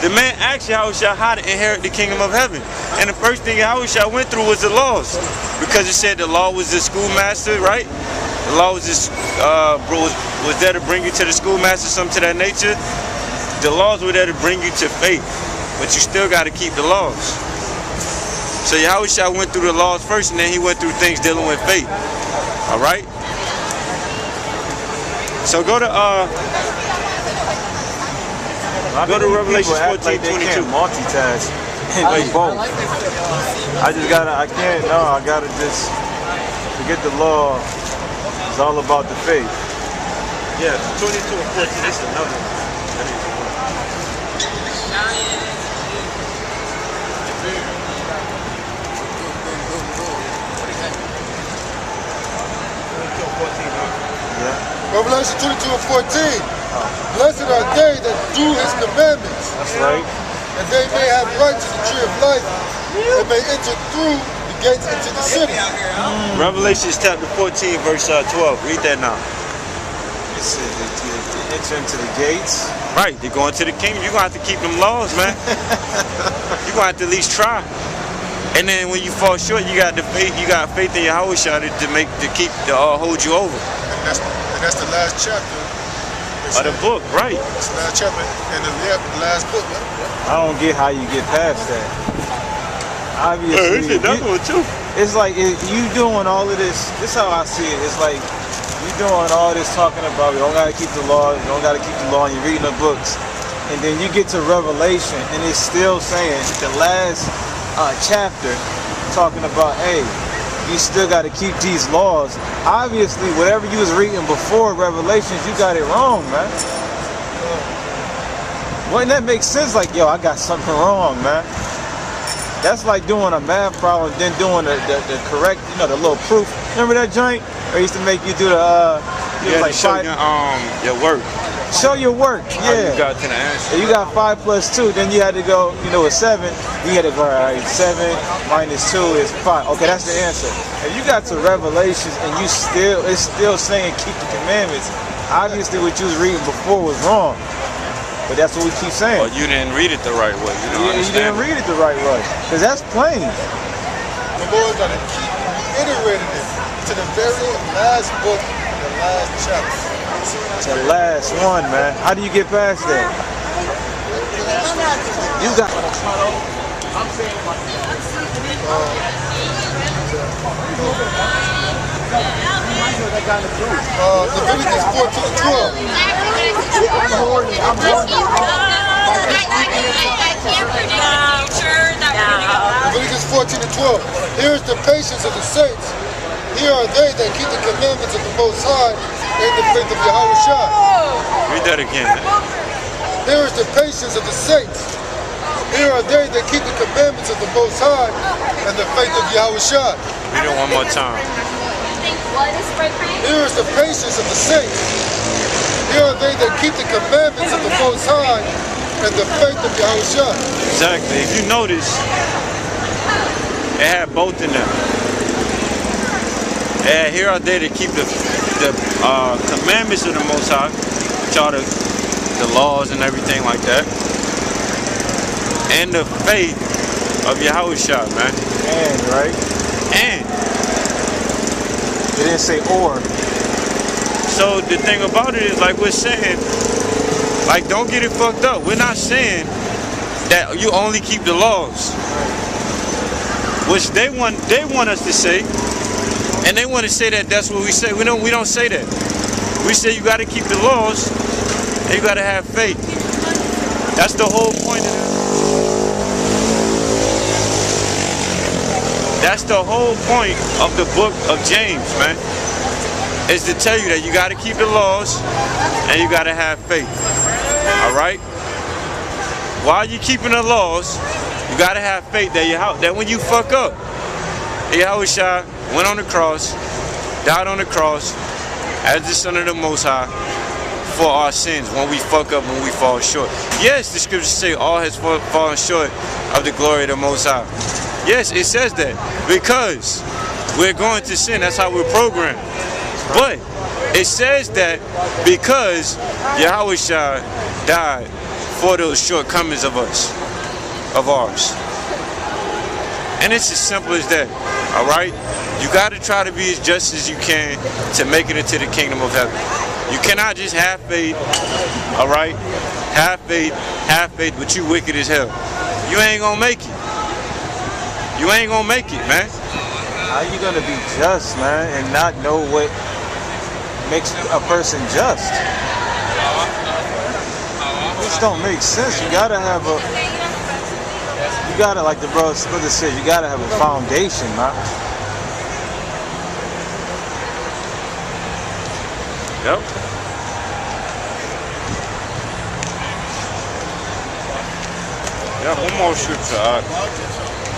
the man asked Yahawashi how to inherit the kingdom of heaven. And the first thing Yahawashi went through was the laws. Because it said the law was the schoolmaster, right? The law was just, was there to bring you to the schoolmaster, something to that nature. The laws were there to bring you to faith. But you still got to keep the laws. So Yahawashi went through the laws first, and then he went through things dealing with faith. All right? So go to Revelation 14:22. Like they can't multitask and do both. I gotta just forget the law. It's all about the faith. Yeah, 22 and 14, that's another one. Revelation 22 and 14. Blessed are they that do his commandments. That's right. And they may have right to the tree of life, and may enter through the gates into the city. Revelation chapter 14, verse 12. Read that now. It says they enter into the gates. Right, they're going to the kingdom. You're going to have to keep them laws, man. You're going to have to at least try. And then when you fall short, you got faith in Yahawashi to hold you over. And that's the last chapter. Of the book, right. It's the last chapter in the last book. I don't get how you get past that. Obviously, Another one too. it's like you doing all of this. This is how I see it. It's like you doing all this talking about you don't gotta keep the law, you don't gotta keep the law, and you're reading the books, and then you get to Revelation, and it's still saying the last chapter talking about, hey, you still got to keep these laws. Obviously, whatever you was reading before Revelations, you got it wrong, man. Wouldn't that make sense? Like, yo, I got something wrong, man. That's like doing a math problem, then doing the correct, you know, the little proof. Remember that joint? Or used to make you do the, like show your work. Show your work, yeah. You got to the answer. You got 5 plus 2, then you had to go, you know, with 7. You had to go, all right, 7 minus 2 is 5. Okay, that's the answer. If you got to Revelations and you it's still saying keep the commandments, obviously what you was reading before was wrong. But that's what we keep saying. Well, you didn't read it the right way. You didn't read it the right way. Because that's plain. The Lord got to keep reiterating it to the very last book, the last chapter. The last one, man. How do you get past that? You got. Leviticus 14:12. Leviticus 14:12. Here is the patience of the saints. Here are they that keep the commandments of the Most High and the faith of Yahawashi. Read that again. Here is the patience of the saints. Here are they that keep the commandments of the Most High and the faith of Yahawashi. Read it one more time. Here is the patience of the saints. Here are they that keep the commandments of the Most High and the faith of Yahawashi. Exactly. If you notice, it had both in them. And here are they that keep the commandments of the Most High, which are the laws and everything like that, and the faith of Yahawashi, man. And, right? And. It didn't say or. So the thing about it is, like we're saying, like don't get it fucked up. We're not saying that you only keep the laws, which they want us to say. And they want to say that that's what we say. We don't say that. We say you got to keep the laws and you got to have faith. That's the whole point of it. That's the whole point of the book of James, man. Is to tell you that you got to keep the laws and you got to have faith. All right? While you're keeping the laws, you got to have faith that when you fuck up, Yahawashi went on the cross, died on the cross as the Son of the Most High for our sins when we fuck up, when we fall short. Yes, the scriptures say all has fallen short of the glory of the Most High. Yes, it says that because we're going to sin. That's how we're programmed. But it says that because Yahawashi died for those shortcomings of ours. And it's as simple as that. All right? You got to try to be as just as you can to make it into the kingdom of heaven. You cannot just have faith, all right? Have faith, but you wicked as hell. You ain't gonna make it. You ain't gonna make it, man. How you gonna be just, man, and not know what makes a person just? This don't make sense. You gotta have like the brother said, you gotta have a foundation, man. Yep. Yeah, one more scripture.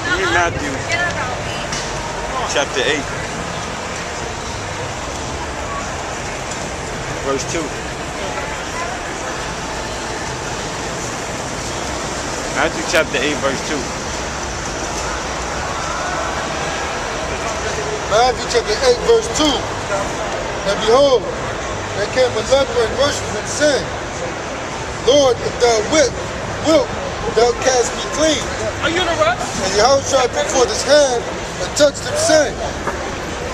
Read Matthew chapter 8, verse 2. Matthew chapter 8, verse 2. Matthew chapter 8, verse 2. And behold, there came a leper and worshipped and said, Lord, if thou wilt, thou cast me clean. Are you in a rush? And Yahawashi put forth his hand and touched him, saying,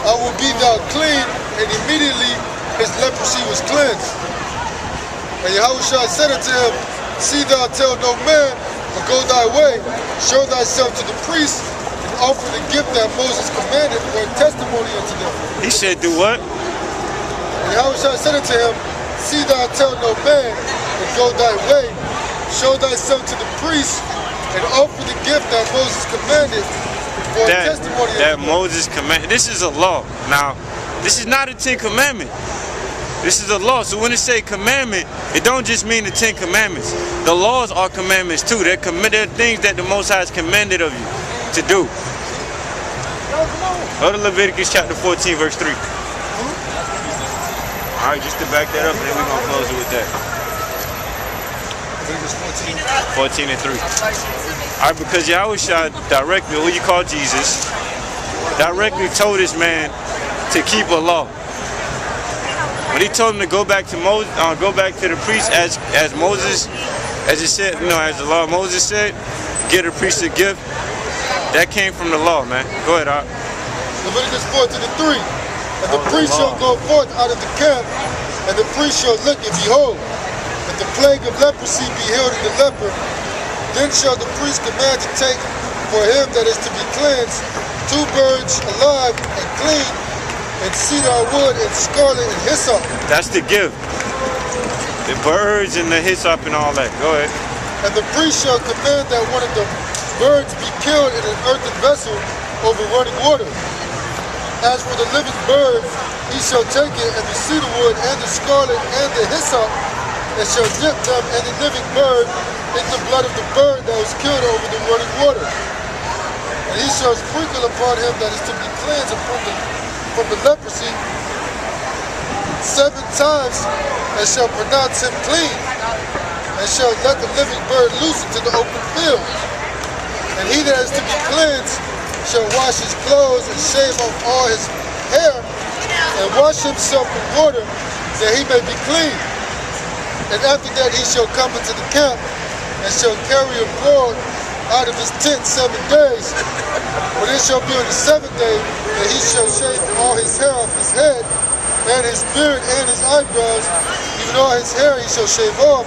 I will be thou clean. And immediately his leprosy was cleansed. And Yahawashi said unto him, See thou tell no man, but go thy way, show thyself to the priest, and offer the gift that Moses commanded for a testimony unto them. He said, do what? And Yahawashi said unto him, see thou tell no man, but go thy way, show thyself to the priest, and offer the gift that Moses commanded for a testimony that unto them. Moses commanded. This is a law. Now, this is not a 10 Commandment. This is a law. So when it say commandment, it don't just mean the 10 Commandments. The laws are commandments too. They're things that the Most High has commanded of you to do. Go to Leviticus chapter 14, verse 3. All right, just to back that up, and then we're going to close it with that. Leviticus 14 and 3. All right, because Yahawashi directly, who you call Jesus, directly told this man to keep a law. When he told him to go back to Moses, go back to the priest as Moses, as it said, you know, as the law of Moses said, get a priest a gift. That came from the law, man. Go ahead, Art. Leviticus 14:3. And the priest shall go forth out of the camp, and the priest shall look, and behold, if the plague of leprosy be healed in the leper, then shall the priest command to take for him that is to be cleansed 2 birds alive and clean, and cedar wood and scarlet and hyssop. That's the gift. The birds and the hyssop and all that. Go ahead. And the priest shall command that one of the birds be killed in an earthen vessel over running water. As for the living bird, he shall take it, and the cedar wood and the scarlet and the hyssop, and shall dip them and the living bird in the blood of the bird that was killed over the running water. And he shall sprinkle upon him that is to be cleansed from the leprosy 7 times, and shall pronounce him clean, and shall let the living bird loose into the open field. And he that is to be cleansed shall wash his clothes and shave off all his hair, and wash himself in water, that he may be clean. And after that he shall come into the camp, and shall carry abroad out of his tent 7 days. But it shall be on the 7th day that he shall shave all his hair off his head, and his beard and his eyebrows, even all his hair he shall shave off.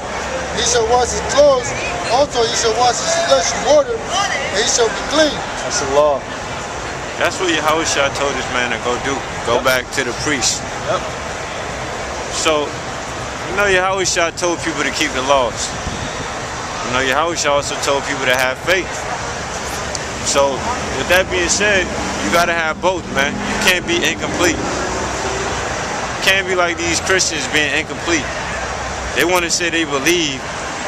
He shall wash his clothes, also he shall wash his flesh in water, and he shall be clean. That's the law. That's what Yahawashi told this man to go do. Go back to the priest. Yep. So, you know, Yahawashi told people to keep the laws. You know, Yahawashi also told people to have faith. So, with that being said, you gotta have both, man. You can't be incomplete. You can't be like these Christians being incomplete. They want to say they believe,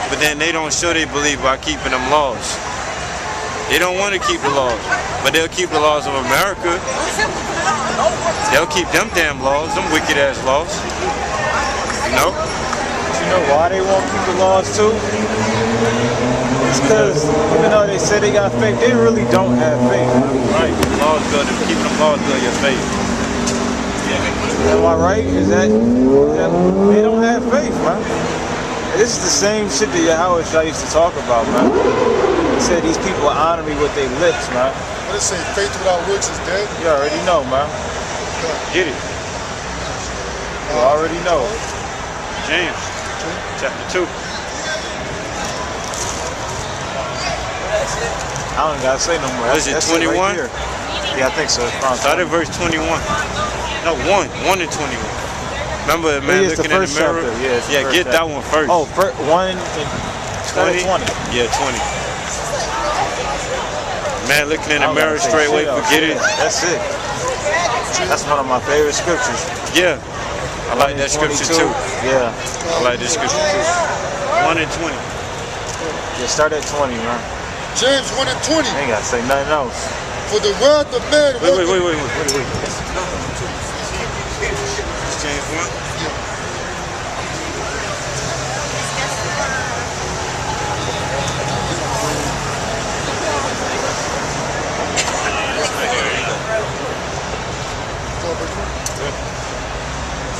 but then they don't show they believe by keeping them laws. They don't want to keep the laws, but they'll keep the laws of America. They'll keep them damn laws, them wicked ass laws. You know? You know why they won't keep the laws too? It's because even though they say they got faith, they really don't have faith. Right, laws build, keeping them laws build your faith. Am I right? Is that they don't have faith, man? This is the same shit that Yahawashi used to talk about, man. He said these people honor me with their lips, man. What does it say? Faith without works is dead? You already know, man. Get it. You already know. James, chapter 2. I don't gotta say no more. Was it 21? Right, yeah, I think so. Start at verse 21. No, 1 and 21. Remember, man, it's looking the in first the mirror? chapter. Yeah, Yeah, get chapter. that one first. Oh, 1 and 20? Yeah, 20. Man, looking in the mirror straight away, forget it. That's it. That's one of my favorite scriptures. Yeah, I like that scripture too. Yeah. I like this scripture too. 1 and 20. Yeah, start at 20, man. James 1 and 20. I ain't gotta say nothing else. For the wrath of man Wait. worketh. James 1.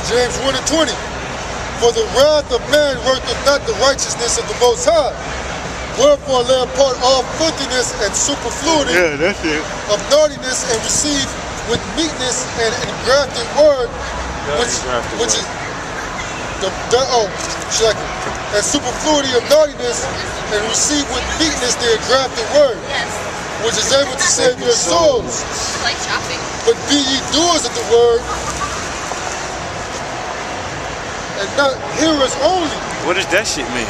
James 1 and 20. For the wrath of man worketh not the righteousness of the Most High. Wherefore lay apart all filthiness and superfluity that's it. of naughtiness, and receive with meekness and engrafted word, which is and superfluity of naughtiness, and receive with meekness the engrafted word, which is able to save your souls. Like shopping. But be ye doers of the word, and not hearers only, What does that shit mean?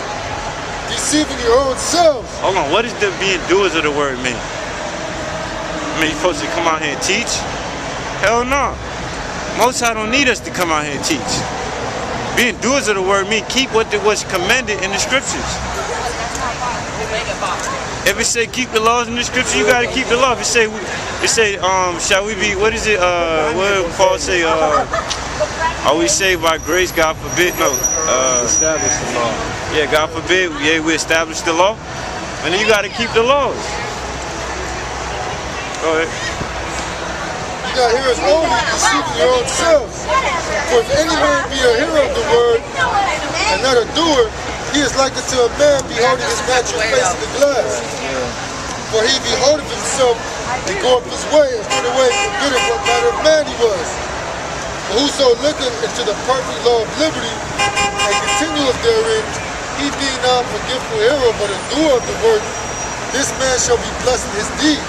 deceiving your own selves. Hold on, what does the being doers of the word mean? I mean, you supposed to come out here and teach? Hell no. Most High don't need us to come out here and teach. Being doers of the word mean keep what was commanded in the scriptures. If it say keep the laws in the scripture, you gotta keep the law. If it say, shall we be? What is it? What did Paul say? Are we saved by grace? God forbid. No. Establish the law. Yeah, God forbid. Yeah, we establish the law, and then you gotta keep the laws. Go ahead. You got hearers only, deceiving your own selves. For if any man be a hearer of the word, and not a doer, he is like unto a man beholding his natural face in the glass. For he beholdeth himself, and goeth his way, and straightway forgetteth what manner of man he was. But whoso looketh into the perfect law of liberty, and continueth therein, he being not a forgetful hearer, but a doer of the word, this man shall be blessed in his deed.